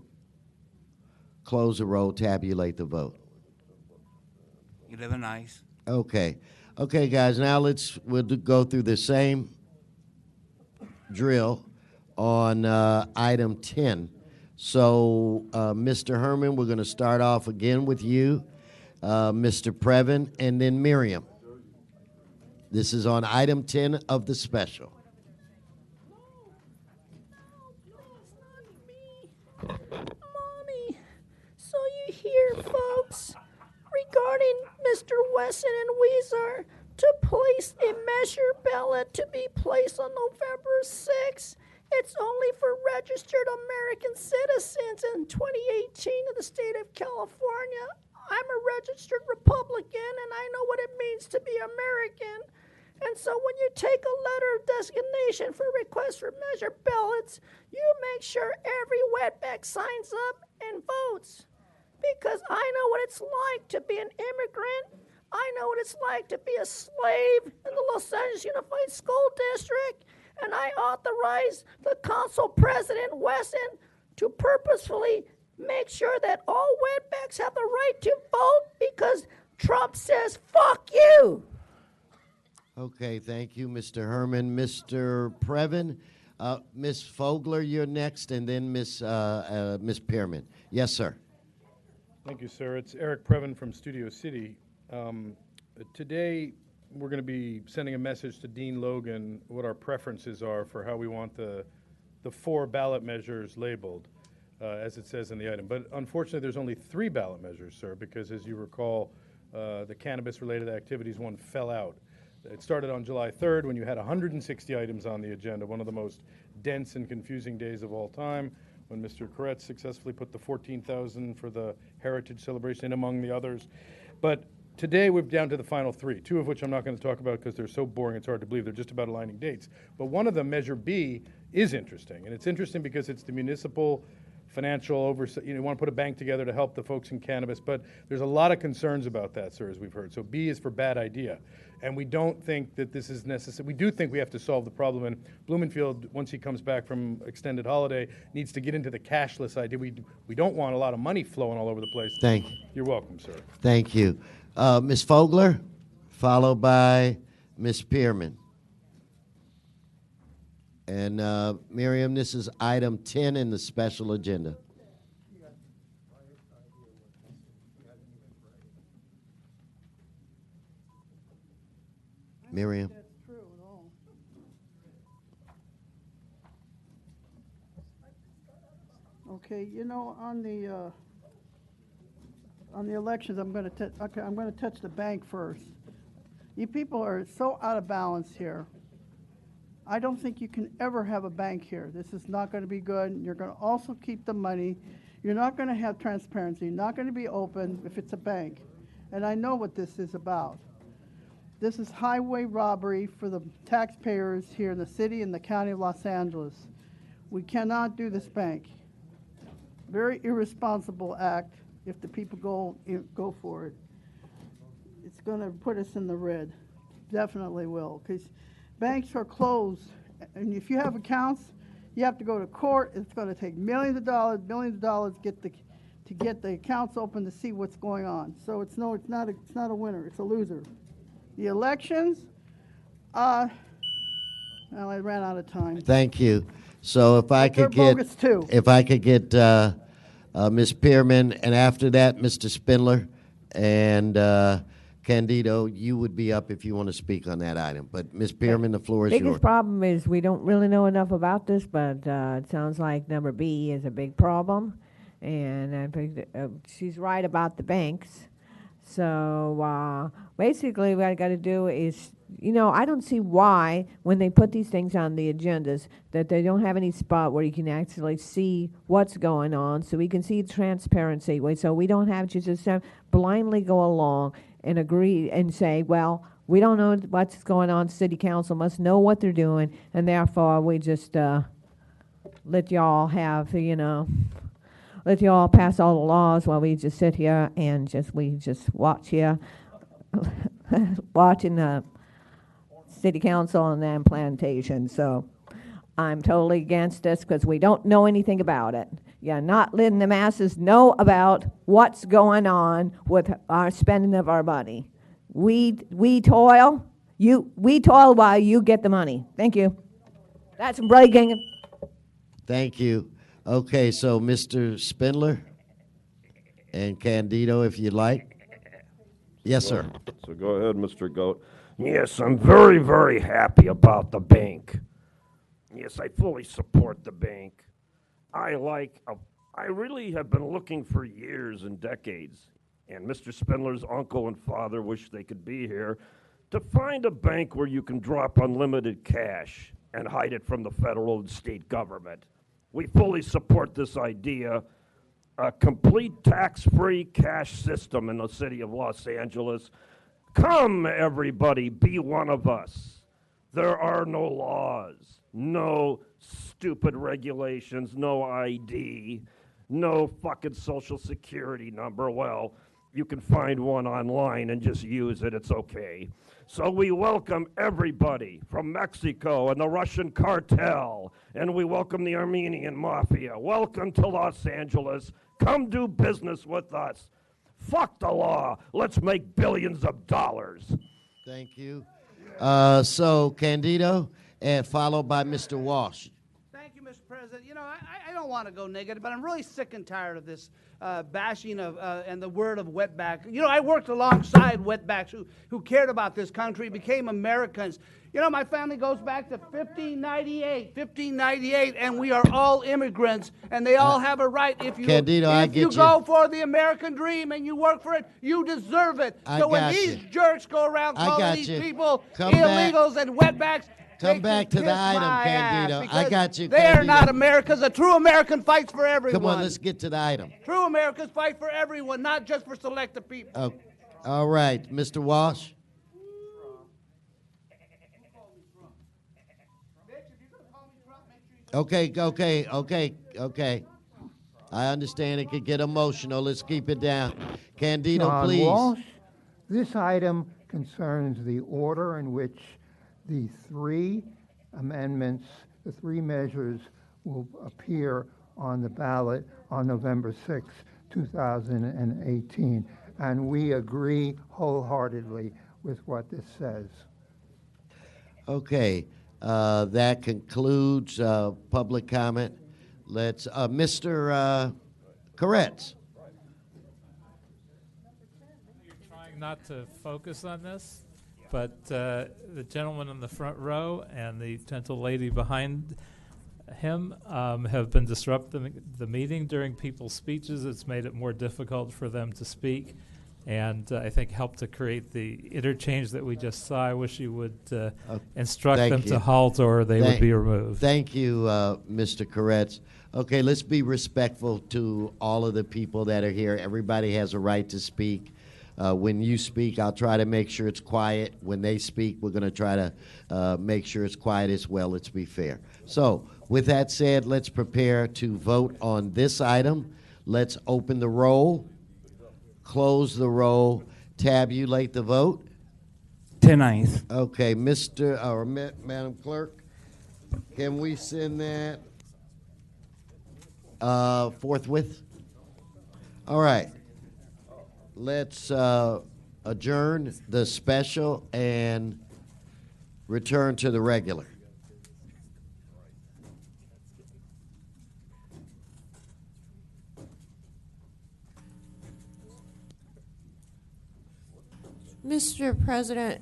close the roll, tabulate the vote. 11 ayes. Okay. Okay, guys, now we'll go through the same drill on item 10. So, Mr. Herman, we're going to start off again with you, Mr. Previn, and then Miriam. This is on item 10 of the special. Mommy, so you hear, folks, regarding Mr. Wesson and Weezer to place a measure ballot to be placed on November 6th. It's only for registered American citizens in 2018 in the state of California. I'm a registered Republican, and I know what it means to be American. And so when you take a letter of designation for request for measure ballots, you make sure every wetback signs up and votes. because I know what it's like to be an immigrant. I know what it's like to be a slave in the Los Angeles Unified School District. And I authorize the council president, Wesson, to purposefully make sure that all wetbacks have the right to vote because Trump says, fuck you. Okay, thank you, Mr. Herman. Mr. Previn, Ms. Fogler, you're next, and then Ms. Pearman. Yes, sir. Thank you, sir. It's Eric Previn from Studio City. Today, we're going to be sending a message to Dean Logan what our preferences are for how we want the 4 ballot measures labeled, as it says in the item. But unfortunately, there's only 3 ballot measures, sir, because as you recall, the cannabis-related activities one fell out. It started on July 3rd when you had 160 items on the agenda, one of the most dense and confusing days of all time, when Mr. Koretz successfully put the 14,000 for the heritage celebration in among the others. But today we're down to the final 3, 2 of which I'm not going to talk about because they're so boring it's hard to believe. They're just about aligning dates. But one of them, Measure B, is interesting. And it's interesting because it's the municipal financial oversight. You want to put a bank together to help the folks in cannabis, but there's a lot of concerns about that, sir, as we've heard. So B is for bad idea. And we don't think that this is necessary. We do think we have to solve the problem. And Blumenfield, once he comes back from extended holiday, needs to get into the cashless idea. We don't want a lot of money flowing all over the place. Thank you. You're welcome, sir. Thank you. Ms. Fogler, followed by Ms. Pearman. And Miriam, this is item 10 in the special agenda. Miriam. Okay, you know, on the elections, I'm going to touch the bank first. You people are so out of balance here. I don't think you can ever have a bank here. This is not going to be good. You're going to also keep the money. You're not going to have transparency. You're not going to be open if it's a bank. And I know what this is about. This is highway robbery for the taxpayers here in the city and the county of Los Angeles. We cannot do this bank. Very irresponsible act if the people go for it. It's going to put us in the red. Definitely will, because banks are closed, and if you have accounts, you have to go to court. It's going to take millions of dollars to get the accounts open to see what's going on. So it's not a winner. It's a loser. The elections, well, I ran out of time. Thank you. So if I could They're get, bogus too. if I could get Ms. Pearman, and after that, Mr. Spindler, and Candido, you would be up if you want to speak on that item. But Ms. Pearman, the floor is yours. Biggest problem is we don't really know enough about this, but it sounds like number B is a big problem, and I think she's right about the banks. So basically, what I got to do is, you know, I don't see why when they put these things on the agendas that they don't have any spot where you can actually see what's going on, so we can see transparency. So we don't have to just blindly go along and agree and say, well, we don't know what's going on. City council must know what they're doing, and therefore we just let y'all have, you know, let y'all pass all the laws while we just sit here and we just watch here, watching the city council and then plantation. So I'm totally against this because we don't know anything about it. You're not letting the masses know about what's going on with our spending of our money. We toil. We toil while you get the money. Thank you. That's breaking. Thank you. Okay, so Mr. Spindler and Candido, if you'd like. Yes, sir. So go ahead, Mr. Goat. Yes, I'm very, very happy about the bank. Yes, I fully support the bank. I really have been looking for years and decades, and Mr. Spindler's uncle and father wish they could be here, to find a bank where you can drop unlimited cash and hide it from the federal and state government. We fully support this idea, a complete tax-free cash system in the city of Los Angeles. Come, everybody, be one of us. There are no laws, no stupid regulations, no ID. no fucking social security number. Well, you can find one online and just use it. It's okay. So we welcome everybody from Mexico and the Russian cartel, and we welcome the Armenian mafia. Welcome to Los Angeles. Come do business with us. Fuck the law. Let's make billions of dollars. Thank you. So, Candido, and followed by Mr. Walsh. Thank you, Mr. President. You know, I don't want to go negative, but I'm really sick and tired of this bashing of and the word of wetback. You know, I worked alongside wetbacks who cared about this country, became Americans. You know, my family goes back to 1598, and we are all immigrants, and they all have a right. If you, Candido, I get you you. go for the American dream and you work for it, you deserve it. So when these jerks go around calling these people illegals and wetbacks, Come back to the item, Candido. I got you, They are Candido. not Americans. A true American fights for everyone. Come on, let's get to the item. True Americans fight for everyone, not just for selected people. All right, Mr. Walsh. Okay. I understand it could get emotional. Let's keep it down. Candido, John please. Walsh, this item concerns the order in which the three amendments, the three measures will appear on the ballot on November 6, 2018. And we agree wholeheartedly with what this says. Okay, that concludes public comment. Let's, Mr. Koretz. Trying not to focus on this, but the gentleman in the front row and the gentle lady behind him have been disrupting the meeting during people's speeches. It's made it more difficult for them to speak, and I think helped to create the interchange that we just saw. I wish you would instruct them to halt, or they would be removed. Thank you, Mr. Koretz. Okay, let's be respectful to all of the people that are here. Everybody has a right to speak. When you speak, I'll try to make sure it's quiet. When they speak, we're going to try to make sure it's quiet as well. Let's be fair. So, with that said, let's prepare to vote on this item. Let's open the roll, close the roll, tabulate the vote. 10 ayes. Okay, Madam Clerk, can we send that forthwith? All right. Let's adjourn the special and return to the regular. Mr. President,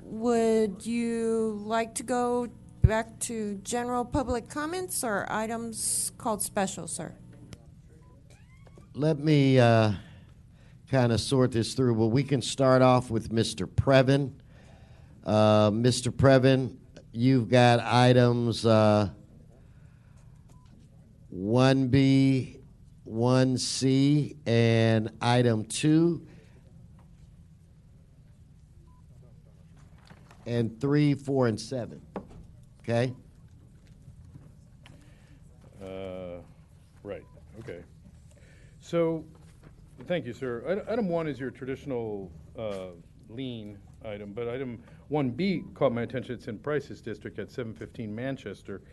would you like to go back to general public comments or items called special, sir? Let me kind of sort this through, but we can start off with Mr. Previn. Mr. Previn, you've got items 1B, 1C, and item 2. And 3, 4, and 7. Okay? Right, okay. So, thank you, sir. Item 1 is your traditional lien item, but item 1B caught my attention. It's in Price's district at 715 Manchester.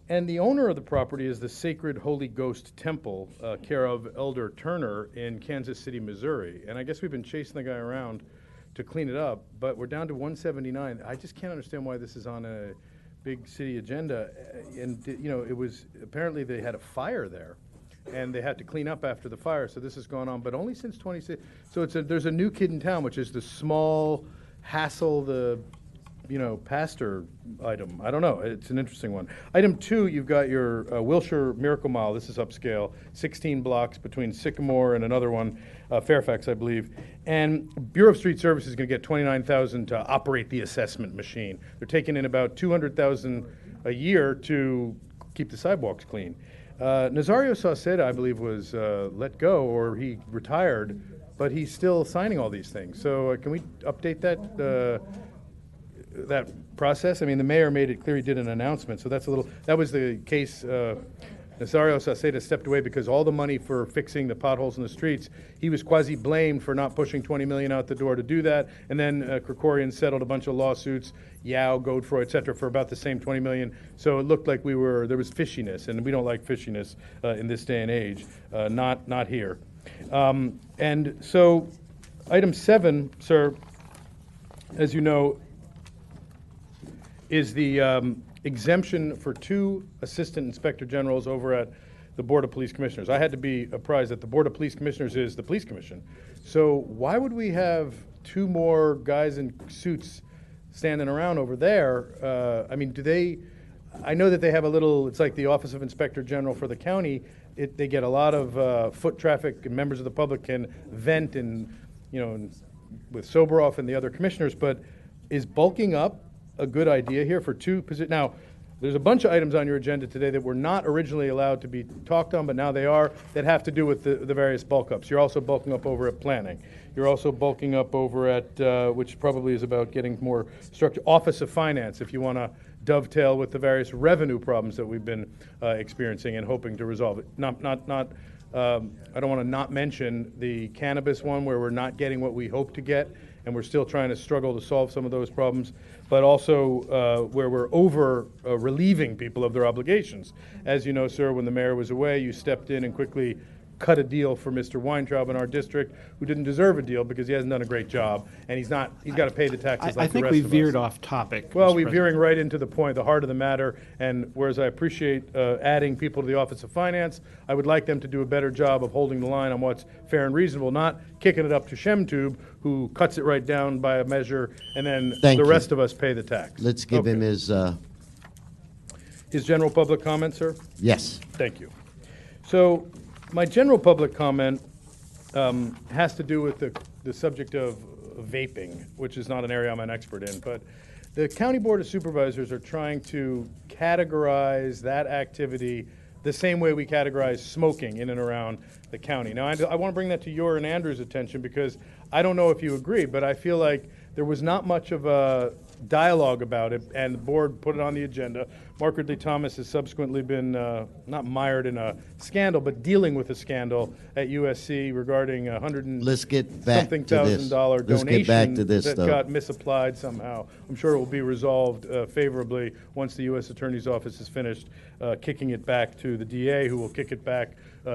And the owner of the property is the Sacred Holy Ghost Temple, care of Elder Turner in Kansas City, Missouri. And I guess we've been chasing the guy around to clean it up, but we're down to 179. I just can't understand why this is on a big city agenda. And, you know, it was, apparently they had a fire there, and they had to clean up after the fire, so this has gone on, but only since 26. So there's a new kid in town, which is the small hassle, the, you know, pastor item. I don't know. It's an interesting one. Item 2, you've got your Wilshire Miracle Mile. This is upscale, 16 blocks between Sycamore and another one, Fairfax, I believe. And Bureau of Street Services is going to get $29,000 to operate the assessment machine. They're taking in about $200,000 a year to keep the sidewalks clean. Nazario Sauceda, I believe, was let go, or he retired, but he's still signing all these things. So can we update that process? I mean, the mayor made it clear he did an announcement, so that's a little. That was the case Nazario Saceda stepped away because all the money for fixing the potholes in the streets, he was quasi-blamed for not pushing $20 million out the door to do that. And then Krikorian settled a bunch of lawsuits, Yao, Godefroy, et cetera, for about the same $20 million. So it looked like there was fishiness, and we don't like fishiness in this day and age, not here. And so item 7, sir, as you know, is the exemption for 2 assistant inspector generals over at the Board of Police Commissioners. I had to be apprised that the Board of Police Commissioners is the police commission. So why would we have 2 more guys in suits standing around over there? I mean, I know that they have a little, it's like the Office of Inspector General for the county. They get a lot of foot traffic, and members of the public can vent and, with Soboroff and the other commissioners, but is bulking up a good idea here for 2 positions? Now, there's a bunch of items on your agenda today that were not originally allowed to be talked on, but now they are, that have to do with the various bulk ups. You're also bulking up over at planning. You're also bulking up over at, which probably is about getting more structure, Office of Finance, if you want to dovetail with the various revenue problems that we've been experiencing and hoping to resolve it. I don't want to not mention the cannabis one, where we're not getting what we hope to get, and we're still trying to struggle to solve some of those problems, but also where we're over relieving people of their obligations. As you know, sir, when the mayor was away, you stepped in and quickly cut a deal for Mr. Weintraub in our district, who didn't deserve a deal because he hasn't done a great job, and he's got to pay the taxes like the rest of us. I think we veered off topic. Well, Mr. we're President. veering right into the point, the heart of the matter, and whereas I appreciate adding people to the Office of Finance, I would like them to do a better job of holding the line on what's fair and reasonable, not kicking it up to Shemtube, who cuts it right down by a measure, and then Thank the you. rest of us pay the tax. Let's give him his, His general public comment, sir? yes. Thank you. So my general public comment has to do with the subject of vaping, which is not an area I'm an expert in, but the County Board of Supervisors are trying to categorize that activity the same way we categorize smoking in and around the county. Now, I want to bring that to your and Andrew's attention because I don't know if you agree, but I feel like there was not much of a dialogue about it, and the board put it on the agenda. Mark Ridley Thomas has subsequently been not mired in a scandal, but dealing with a scandal at USC regarding Let's get back to this. $100,000 Let's get back to donation this, that though. got misapplied somehow. I'm sure it will be resolved favorably once the U.S. Attorney's Office is finished kicking it back to the DA, who will kick it back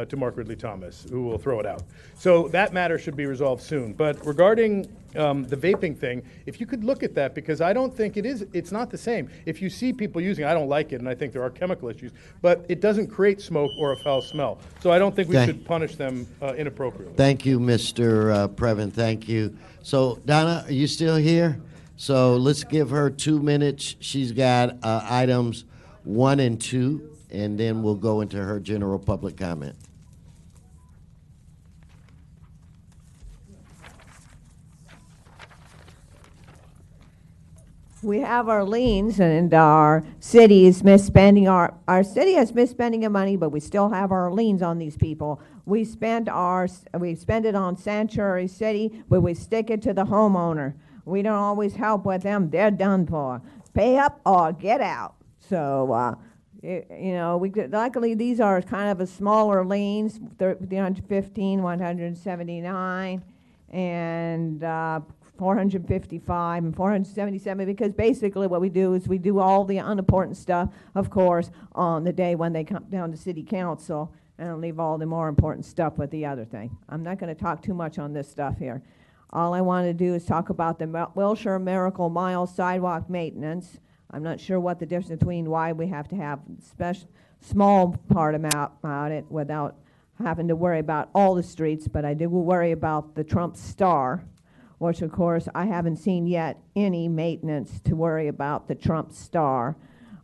to Mark Ridley Thomas, who will throw it out. So that matter should be resolved soon. But regarding the vaping thing, if you could look at that, because I don't think it's not the same. If you see people using it, I don't like it, and I think there are chemical issues, but it doesn't create smoke or a foul smell. So I don't think we Okay. should punish them inappropriately. Thank you, Mr. Previn. Thank you. So, Donna, are you still here? So let's give her 2 minutes. She's got items 1 and 2, and then we'll go into her general public comment. We have our liens, and our city is misspending our city is misspending of money, but we still have our liens on these people. We spend it on Sanctuary City, but we stick it to the homeowner. We don't always help with them. They're done for. Pay up or get out. So, luckily these are kind of a smaller liens, 315, 179, and 455 and 477, because basically what we do is we do all the unimportant stuff, of course, on the day when they come down to city council, and leave all the more important stuff with the other thing. I'm not going to talk too much on this stuff here. All I want to do is talk about the Wilshire Miracle Mile sidewalk maintenance. I'm not sure what the difference between why we have to have small part about it without having to worry about all the streets, but I do worry about the Trump Star, which of course I haven't seen yet any maintenance to worry about the Trump Star,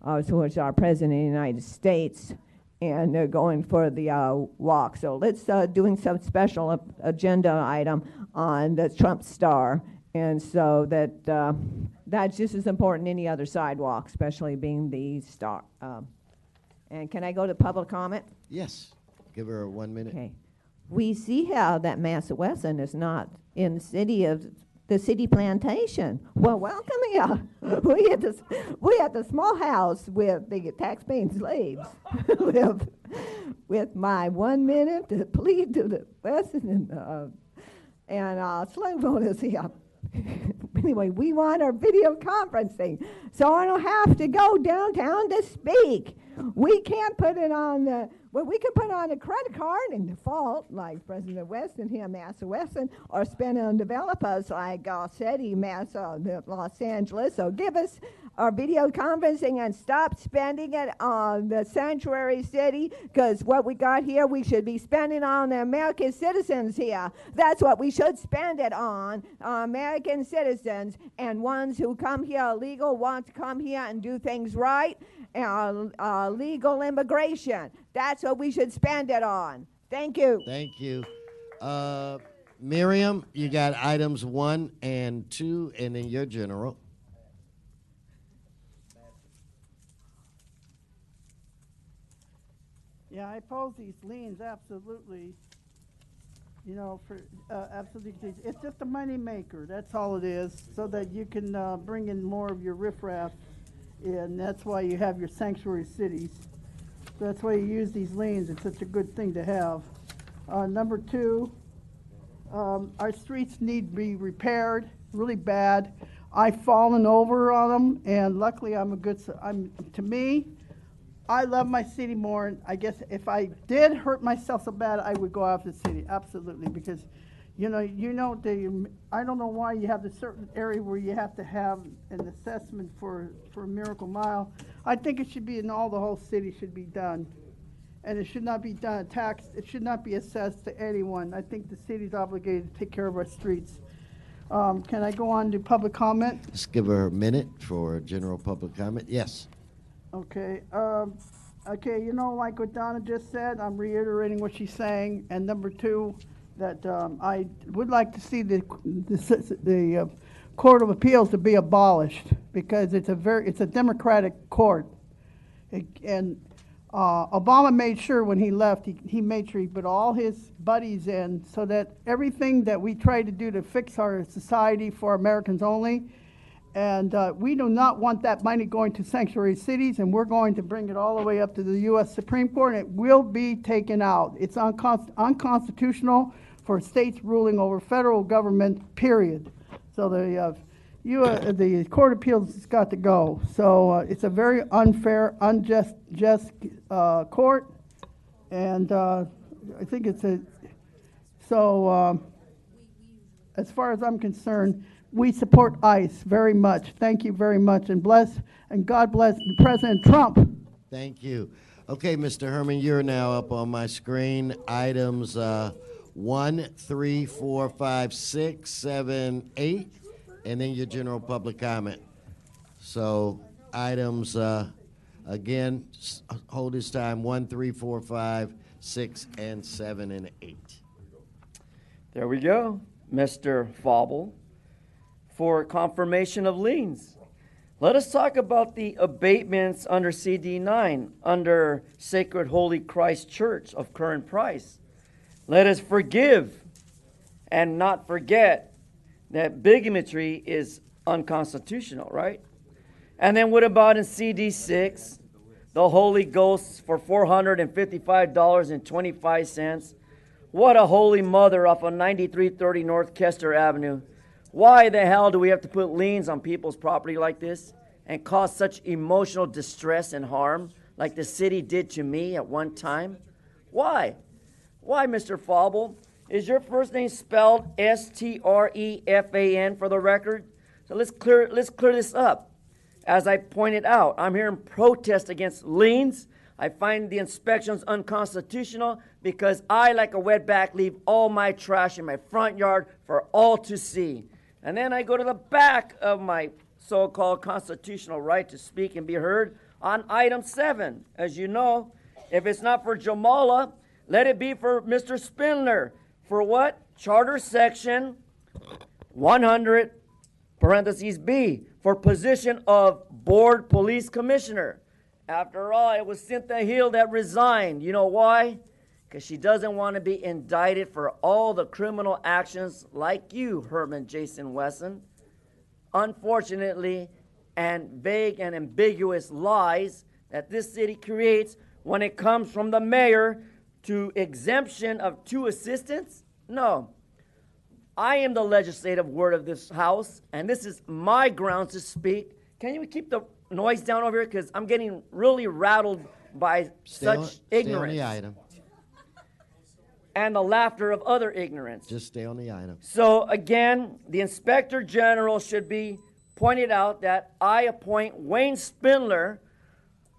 which our President of the United States, and they're going for the walk. So let's doing some special agenda item on the Trump Star, and so that that's just as important as any other sidewalk, especially being the star. And can I go to public comment? Yes. Give her 1 minute. Okay. We see how that Massa Wesson is not in the city of the city plantation. Well, welcome here. We at the small house with the tax-paying slaves, with my 1 minute to plead to the Western and slave owners here. Anyway, we want our video conferencing, so I don't have to go downtown to speak. We can't put it on the, well, we can put it on a credit card in default, like President Weston here, Massa Weston, or spend it on developers like Garcetti, Los Angeles. So give us our video conferencing and stop spending it on the sanctuary city, because what we got here, we should be spending on the American citizens here. That's what we should spend it on, American citizens, and ones who come here illegal, want to come here and do things right, legal immigration. That's what we should spend it on. Thank you. Thank you. Miriam, you got items 1 and 2, and then your general. Yeah, I oppose these liens, absolutely. You know, for absolutely, it's just a money maker. That's all it is, so that you can bring in more of your riffraff, and that's why you have your sanctuary cities. That's why you use these liens. It's such a good thing to have. Number 2, our streets need to be repaired really bad. I've fallen over on them, and luckily to me, I love my city more. And I guess if I did hurt myself so bad, I would go after the city, absolutely, because I don't know why you have a certain area where you have to have an assessment for a Miracle Mile. I think it should be in the whole city should be done. And it should not be done taxed. It should not be assessed to anyone. I think the city's obligated to take care of our streets. Can I go on to public comment? Let's give her a minute for general public comment. Yes. Okay. Okay, like what Donna just said, I'm reiterating what she's saying. And number 2, that I would like to see the Court of Appeals to be abolished, because it's a democratic court. And Obama made sure when he left, he made sure he put all his buddies in, so that everything that we try to do to fix our society for Americans only, and we do not want that money going to sanctuary cities, and we're going to bring it all the way up to the U.S. Supreme Court, and it will be taken out. It's unconstitutional for states ruling over federal government, period. So the Court of Appeals has got to go. So it's a very unfair, unjust court, and I think it's as far as I'm concerned, we support ICE very much. Thank you very much, and God bless President Trump. Thank you. Okay, Mr. Herman, you're now up on my screen. Items 1, 3, 4, 5, 6, 7, 8, and then your general public comment. So items, again, hold this time, 1, 3, 4, 5, 6, and 7, and 8. There we go, Mr. Fauble, for confirmation of liens. Let us talk about the abatements under CD9, under Sacred Holy Christ Church of current price. Let us forgive and not forget that bigotry is unconstitutional, right? And then what about in CD6, the Holy Ghost for $455.25? What a holy mother off of 9330 North Kester Avenue. Why the hell do we have to put liens on people's property like this and cause such emotional distress and harm like the city did to me at one time? Why? Why, Mr. Fauble? Is your first name spelled Strefan for the record? So let's clear this up. As I pointed out, I'm here in protest against liens. I find the inspections unconstitutional because I, like a wetback, leave all my trash in my front yard for all to see. And then I go to the back of my so-called constitutional right to speak and be heard on item 7. As you know, if it's not for Jamala, let it be for Mr. Spindler. For what? Charter section 100, parentheses B, for position of board police commissioner. After all, it was Cynthia Hill that resigned. You know why? because she doesn't want to be indicted for all the criminal actions like you, Herman Jason Wesson. Unfortunately, and vague and ambiguous lies that this city creates when it comes from the mayor to exemption of 2 assistants? No. I am the legislative word of this house, and this is my grounds to speak. Can you keep the noise down over here? Because I'm getting really rattled by such ignorance. Stay on the item. And the laughter of other ignorance. Just stay on the item. So again, the Inspector General should be pointed out that I appoint Wayne Spindler,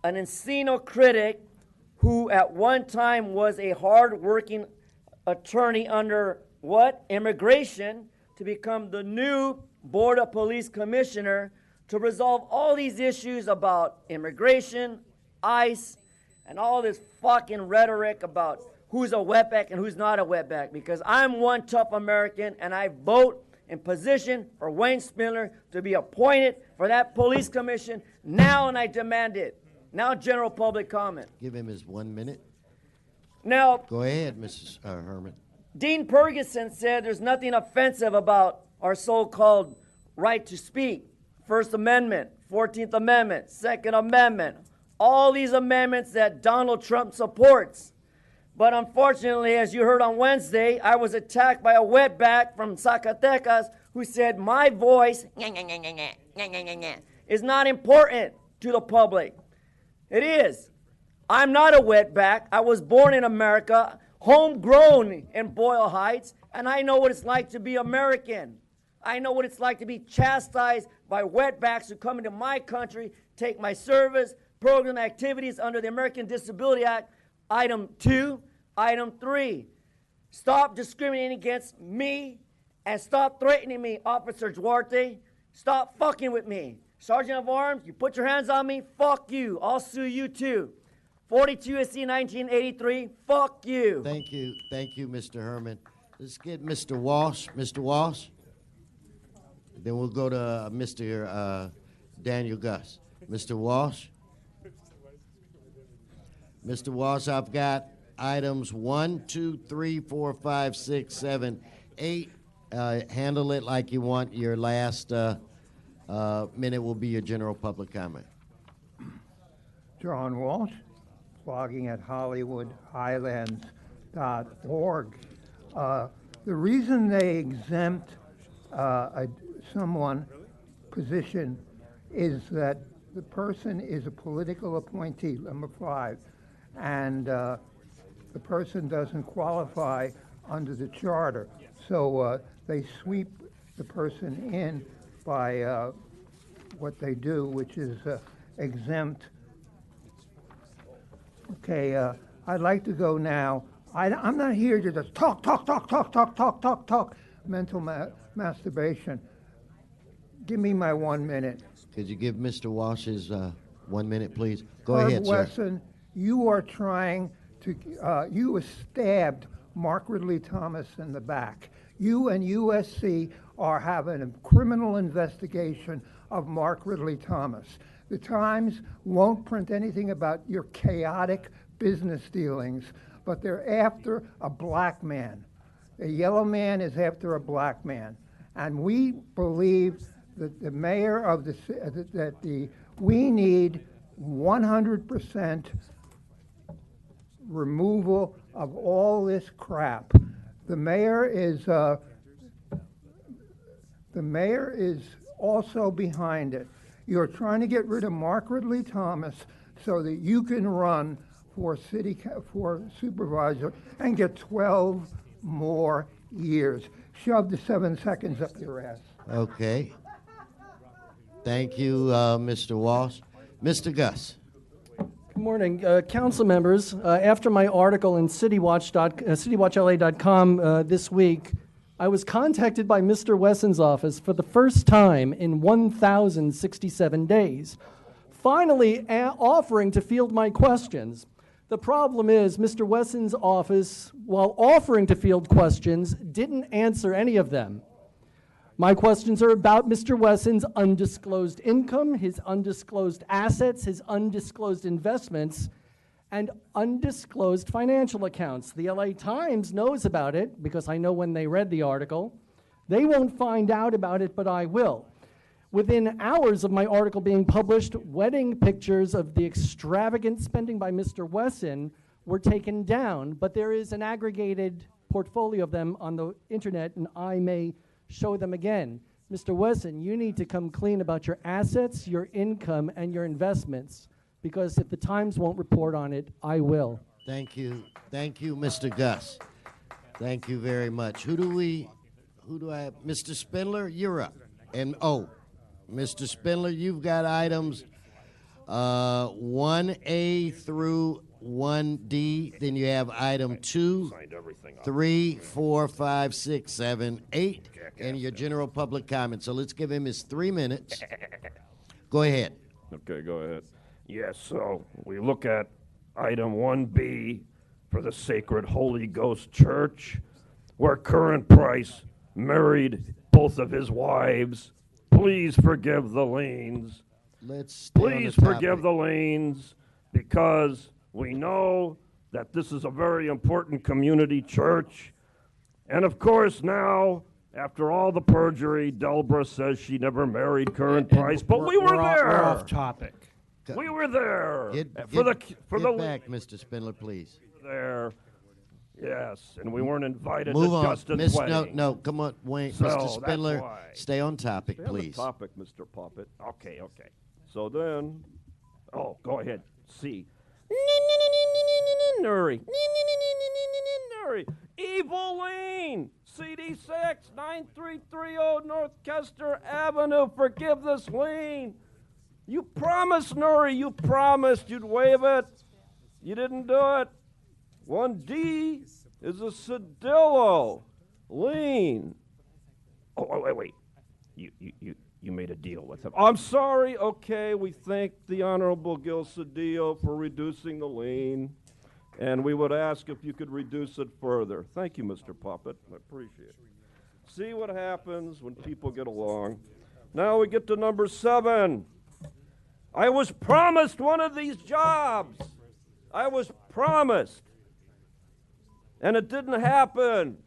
an Encino critic who at one time was a hard-working attorney under what? Immigration, to become the new Board of Police Commissioner to resolve all these issues about immigration, ICE, and all this fucking rhetoric about who's a wetback and who's not a wetback, because I'm one tough American and I vote in position for Wayne Spindler to be appointed for that police commission now, and I demand it. Now general public comment. Give him his 1 minute. Now, go ahead, Mrs. Herman. Dean Ferguson said there's nothing offensive about our so-called right to speak. First Amendment, 14th Amendment, Second Amendment, all these amendments that Donald Trump supports. But unfortunately, as you heard on Wednesday, I was attacked by a wetback from Zacatecas who said my voice is not important to the public. It is. I'm not a wetback. I was born in America, homegrown in Boyle Heights, and I know what it's like to be American. I know what it's like to be chastised by wetbacks who come into my country, take my service, program activities under the American Disability Act. Item 2, item 3. Stop discriminating against me and stop threatening me, Officer Duarte. Stop fucking with me. Sergeant of Arms, you put your hands on me, fuck you. I'll sue you too. 42 U.S.C. 1983, fuck you. Thank you, Mr. Herman. Let's get Mr. Walsh. Mr. Walsh. Then we'll go to Mr. Daniel Gus. Mr. Walsh. Mr. Walsh, I've got items 1, 2, 3, 4, 5, 6, 7, 8. Handle it like you want. Your last minute will be your general public comment. John Walsh, blogging at HollywoodHighlands.org. The reason they exempt someone position is that the person is a political appointee, number 5, and the person doesn't qualify under the charter. So they sweep the person in by what they do, which is exempt. Okay, I'd like to go now. I'm not here to just talk, mental masturbation. Give me my 1 minute. Could you give Mr. Walsh his 1 minute, please? Go Herb ahead, sir. Wesson, you are trying to, you stabbed Mark Ridley Thomas in the back. You and USC are having a criminal investigation of Mark Ridley Thomas. The Times won't print anything about your chaotic business dealings, but they're after a black man. A yellow man is after a black man. And we believe that the mayor of we need 100% removal of all this crap. The mayor is also behind it. You're trying to get rid of Mark Ridley Thomas so that you can run for supervisor and get 12 more years. Shove the 7 seconds up your ass. Okay. Thank you, Mr. Walsh. Mr. Gus. Good morning, council members. After my article in citywatchla.com this week, I was contacted by Mr. Wesson's office for the first time in 1,067 days, finally offering to field my questions. The problem is Mr. Wesson's office, while offering to field questions, didn't answer any of them. My questions are about Mr. Wesson's undisclosed income, his undisclosed assets, his undisclosed investments, and undisclosed financial accounts. The LA Times knows about it because I know when they read the article. They won't find out about it, but I will. Within hours of my article being published, wedding pictures of the extravagant spending by Mr. Wesson were taken down, but there is an aggregated portfolio of them on the internet, and I may show them again. Mr. Wesson, you need to come clean about your assets, your income, and your investments, because if the Times won't report on it, I will. Thank you. Thank you, Mr. Gus. Thank you very much. Who do I have? Mr. Spindler, you're up. And, Mr. Spindler, you've got items 1A through 1D. Then you have item 2, 3, 4, 5, 6, 7, 8, and your general public comment. So let's give him his 3 minutes. Go ahead. Okay, go ahead. Yes, so we look at item 1B for the Sacred Holy Ghost Church, where current price married both of his wives. Please forgive the liens. Please forgive the liens, because we know that this is a very important community church. And of course now, after all the perjury, Delbra says she never married current price, but we were there. We're off topic. We were there. Get back, Mr. Spindler, please. There. Yes, and we weren't invited Move to on. Justin's wedding. No, come on, Wayne. So, Mr. that's Spindler, why. stay on topic, Stay on the please. topic, Mr. Puppet. Okay. So then, Go ahead. C. Nuri. Nuri. Evil Lane. CD6 9330 North Kester Avenue. Forgive this lien. You promised, Nuri. You promised you'd waive it. You didn't do it. 1D is a Cedillo lien. Oh, wait. You made a deal with him. I'm sorry. Okay, we thank the Honorable Gil Cedillo for reducing the lien, and we would ask if you could reduce it further. Thank you, Mr. Puppet. I appreciate it. See what happens when people get along. Now we get to number 7. I was promised one of these jobs. I was promised. And it didn't happen.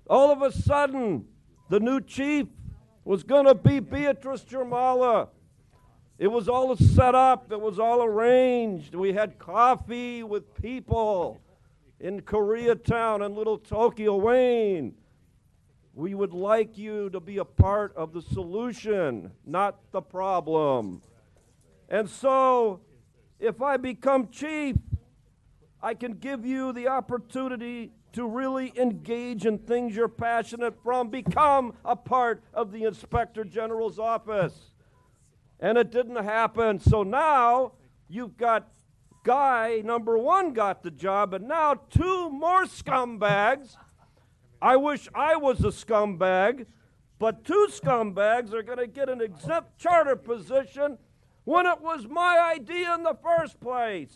All of a sudden, the new chief was going to be Beatrice Jermala. It was all set up. It was all arranged. We had coffee with people in Koreatown and Little Tokyo, Wayne. We would like you to be a part of the solution, not the problem. And so, if I become chief, I can give you the opportunity to really engage in things you're passionate from, become a part of the Inspector General's office. And it didn't happen. So now you've got guy number 1 got the job, and now 2 more scumbags. I wish I was a scumbag, but 2 scumbags are going to get an exempt charter position when it was my idea in the first place.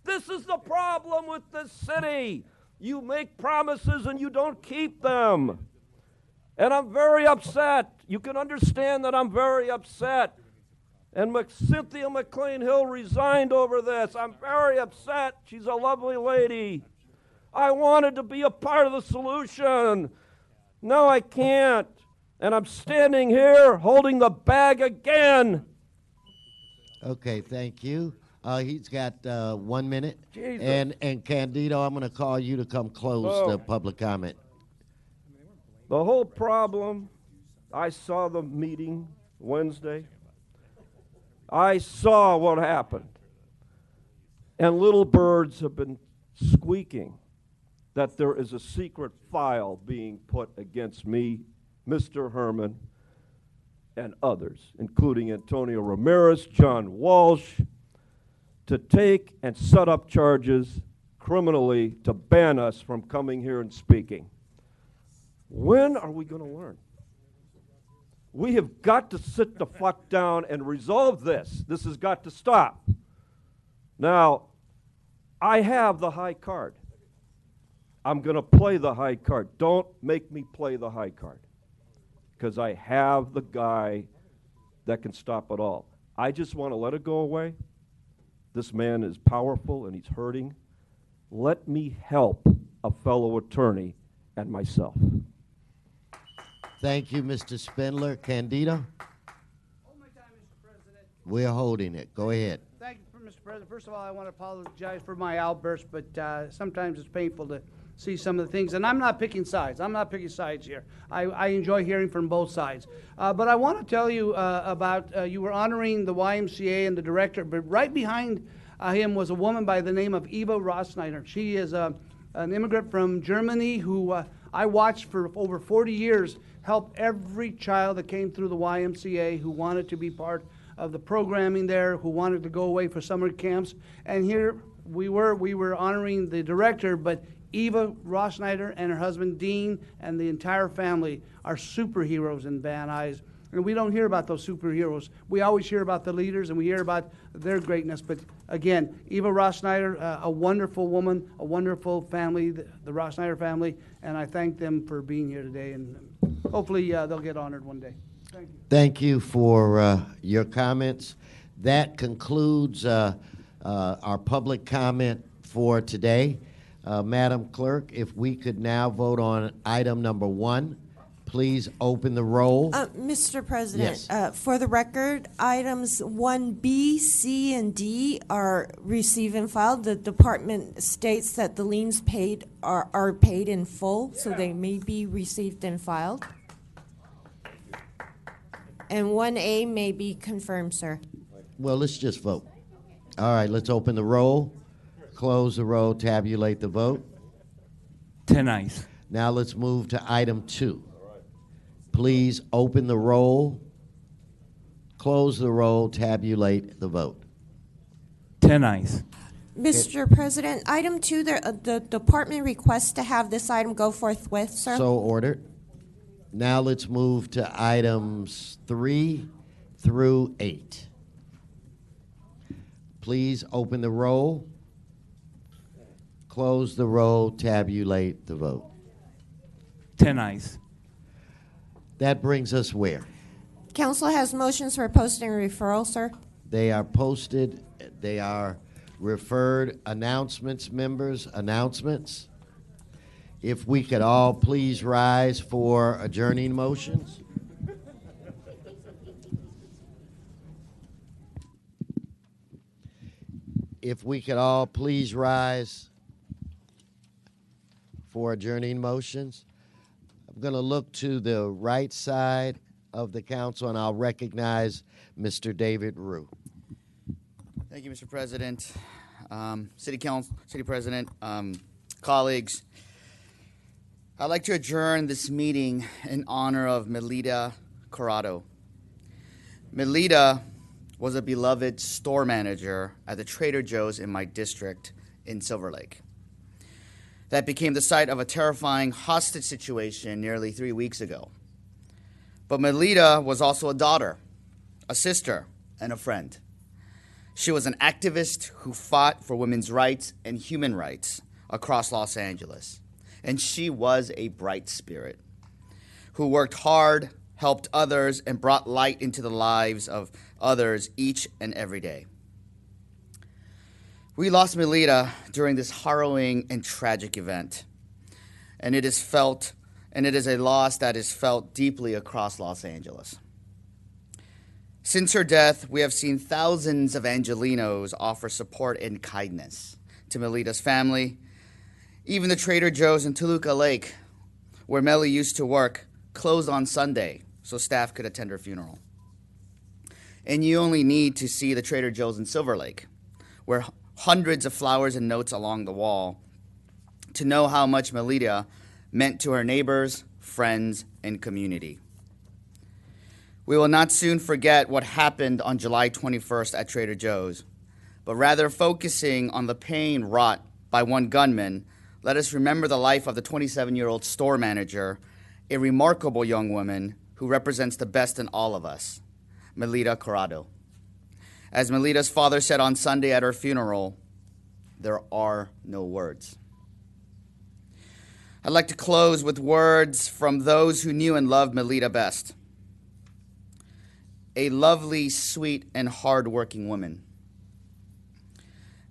This is the problem with this city. You make promises and you don't keep them. And I'm very upset. You can understand that I'm very upset. And Cynthia McLean Hill resigned over this. I'm very upset. She's a lovely lady. I wanted to be a part of the solution. No, I can't. And I'm standing here holding the bag again. Okay, thank you. He's got 1 minute. Jesus. And Candido, I'm going to call you to come close the public comment. the whole problem, I saw the meeting Wednesday. I saw what happened. And little birds have been squeaking that there is a secret file being put against me, Mr. Herman, and others, including Antonio Ramirez, John Walsh, to take and set up charges criminally to ban us from coming here and speaking. When are we going to learn? We have got to sit the fuck down and resolve this. This has got to stop. Now, I have the high card. I'm going to play the high card. Don't make me play the high card, because I have the guy that can stop it all. I just want to let it go away, This man is powerful and he's hurting. Let me help a fellow attorney and myself. Thank you, Mr. Spindler. Candida? We're holding it. Go ahead. Thank you, Mr. President. First of all, I want to apologize for my outburst, but sometimes it's painful to see some of the things. And I'm not picking sides. I'm not picking sides here. I enjoy hearing from both sides. But I want to tell you about, you were honoring the YMCA and the director, but right behind him was a woman by the name of Eva Rossnyder. She is an immigrant from Germany who I watched for over 40 years help every child that came through the YMCA who wanted to be part of the programming there, who wanted to go away for summer camps. And here we were honoring the director, but Eva Rossnyder and her husband Dean and the entire family are superheroes in Van Nuys. And we don't hear about those superheroes. We always hear about the leaders and we hear about their greatness. But again, Eva Rossnyder, a wonderful woman, a wonderful family, the Rossnyder family, and I thank them for being here today. And hopefully they'll get honored one day. Thank you. Thank you for your comments. That concludes our public comment for today. Madam Clerk, if we could now vote on item number 1. Please open the roll. Mr. President, Yes. For the record, items 1B, C, and D are received and filed. The department states that the liens paid are paid in full, so they may be received and filed. And 1A may be confirmed, sir. Well, let's just vote. All right, let's open the roll, close the roll, tabulate the vote. 10 ayes. Now let's move to item 2. Please open the roll, close the roll, tabulate the vote. 10 ayes. Mr. President, item 2, the department requests to have this item go forthwith, sir. So ordered. Now let's move to items 3 through 8. Please open the roll, close the roll, tabulate the vote. 10 ayes. That brings us where? Council has motions for posting and referral, sir. They are posted, they are referred. Announcements, members, announcements. If we could all please rise for adjourning motions. If we could all please rise for adjourning motions. I'm going to look to the right side of the council, and I'll recognize Mr. David Rue. Thank you, Mr. President. City Council, City President, colleagues. I'd like to adjourn this meeting in honor of Melita Corrado. Melita was a beloved store manager at the Trader Joe's in my district in Silver Lake. That became the site of a terrifying hostage situation nearly 3 weeks ago. But Melita was also a daughter, a sister, and a friend. She was an activist who fought for women's rights and human rights across Los Angeles. And she was a bright spirit who worked hard, helped others, and brought light into the lives of others each and every day. We lost Melita during this harrowing and tragic event, and it is a loss that is felt deeply across Los Angeles. Since her death, we have seen thousands of Angelenos offer support and kindness to Melita's family. Even the Trader Joe's in Toluca Lake, where Melly used to work, closed on Sunday so staff could attend her funeral. And you only need to see the Trader Joe's in Silver Lake, where hundreds of flowers and notes along the wall, to know how much Melita meant to her neighbors, friends, and community. We will not soon forget what happened on July 21st at Trader Joe's, but rather focusing on the pain wrought by one gunman, let us remember the life of the 27-year-old store manager, a remarkable young woman who represents the best in all of us, Melita Corrado. As Melita's father said on Sunday at her funeral, there are no words. I'd like to close with words from those who knew and loved Melita best. A lovely, sweet, and hard-working woman.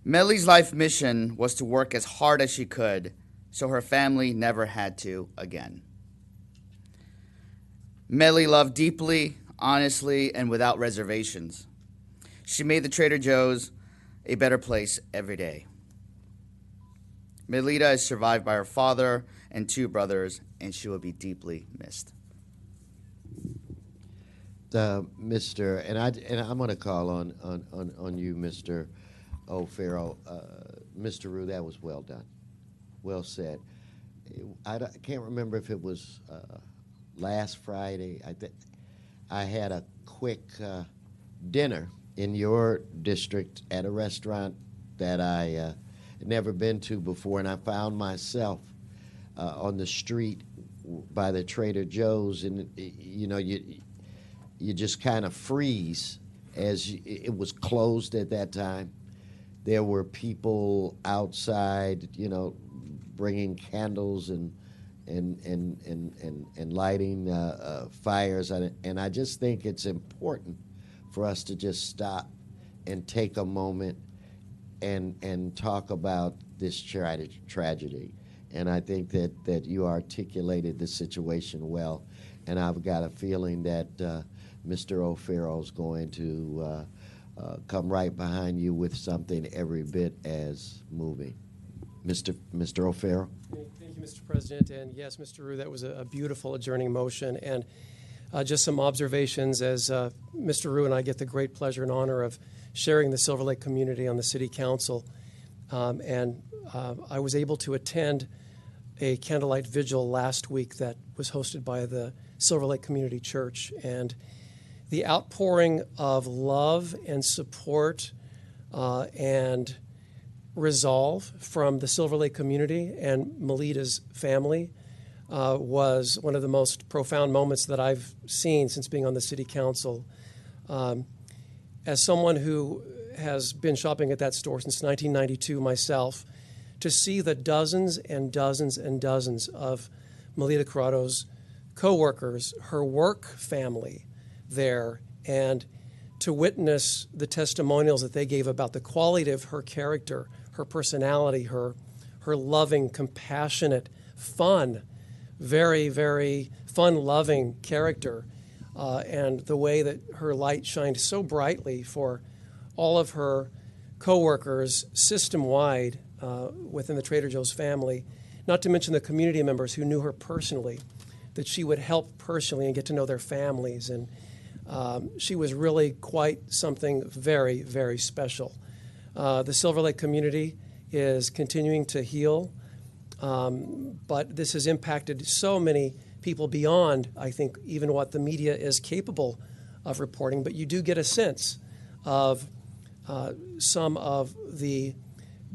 Melly's life mission was to work as hard as she could so her family never had to again. Melly loved deeply, honestly, and without reservations. She made the Trader Joe's a better place every day. Melita is survived by her father and 2 brothers, and she will be deeply missed. Mr. And I'm going to call on you, Mr. O'Farrell. Mr. Rue, that was well done, well said. I can't remember if it was last Friday. I had a quick dinner in your district at a restaurant that I had never been to before, and I found myself on the street by the Trader Joe's, and you just kind of freeze as it was closed at that time. There were people outside, bringing candles and lighting fires, and I just think it's important for us to just stop and take a moment and talk about this tragedy. And I think that you articulated the situation well, and I've got a feeling that Mr. O'Farrell is going to come right behind you with something every bit as moving. Mr. O'Farrell? Thank you, Mr. President. And yes, Mr. Rue, that was a beautiful adjourning motion. And just some observations as Mr. Rue and I get the great pleasure and honor of sharing the Silver Lake community on the City Council. I was able to attend a candlelight vigil last week that was hosted by the Silver Lake Community Church. And the outpouring of love and support and resolve from the Silver Lake community and Melita's family was one of the most profound moments that I've seen since being on the City Council. As someone who has been shopping at that store since 1992 myself, to see the dozens and dozens and dozens of Melita Corrado's co-workers, her work family there, and to witness the testimonials that they gave about the quality of her character, her personality, her loving, compassionate, fun, very, very fun-loving character, and the way that her light shined so brightly for all of her co-workers system-wide within the Trader Joe's family, not to mention the community members who knew her personally, that she would help personally and get to know their families. And she was really quite something very, very special. The Silver Lake community is continuing to heal, but this has impacted so many people beyond, I think, even what the media is capable of reporting. But you do get a sense of some of the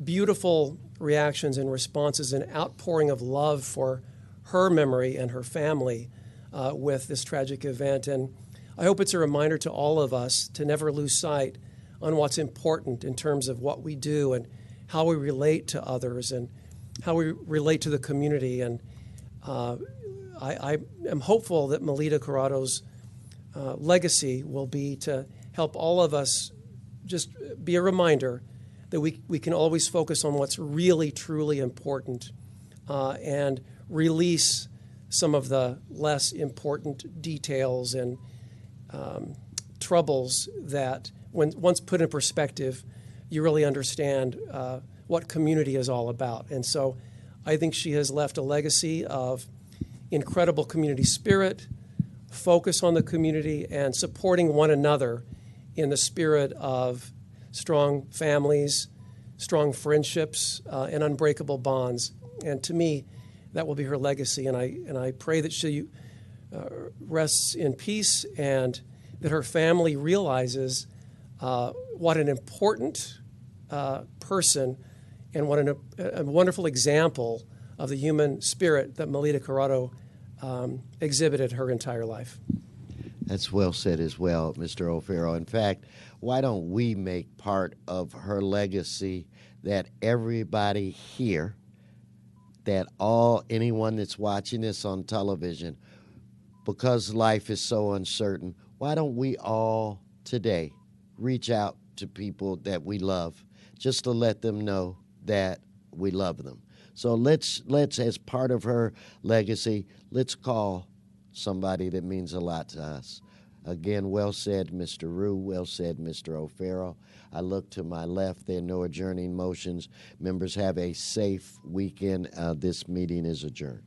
beautiful reactions and responses and outpouring of love for her memory and her family with this tragic event. And I hope it's a reminder to all of us to never lose sight on what's important in terms of what we do and how we relate to others and how we relate to the community. And I am hopeful that Melita Corrado's legacy will be to help all of us just be a reminder that we can always focus on what's really, truly important and release some of the less important details and troubles that, once put in perspective, you really understand what community is all about. And so I think she has left a legacy of incredible community spirit, focus on the community, and supporting one another in the spirit of strong families, strong friendships, and unbreakable bonds. And to me, that will be her legacy. And I pray that she rests in peace and that her family realizes what an important person and what a wonderful example of the human spirit that Melita Corrado exhibited her entire life. That's well said as well, Mr. O'Farrell. In fact, why don't we make part of her legacy that everybody here, that anyone that's watching this on television, because life is so uncertain, why don't we all today reach out to people that we love, just to let them know that we love them. So let's as part of her legacy, let's call somebody that means a lot to us. Again, well said, Mr. Rue. Well said, Mr. O'Farrell. I look to my left. There are no adjourning motions. Members have a safe weekend. This meeting is adjourned.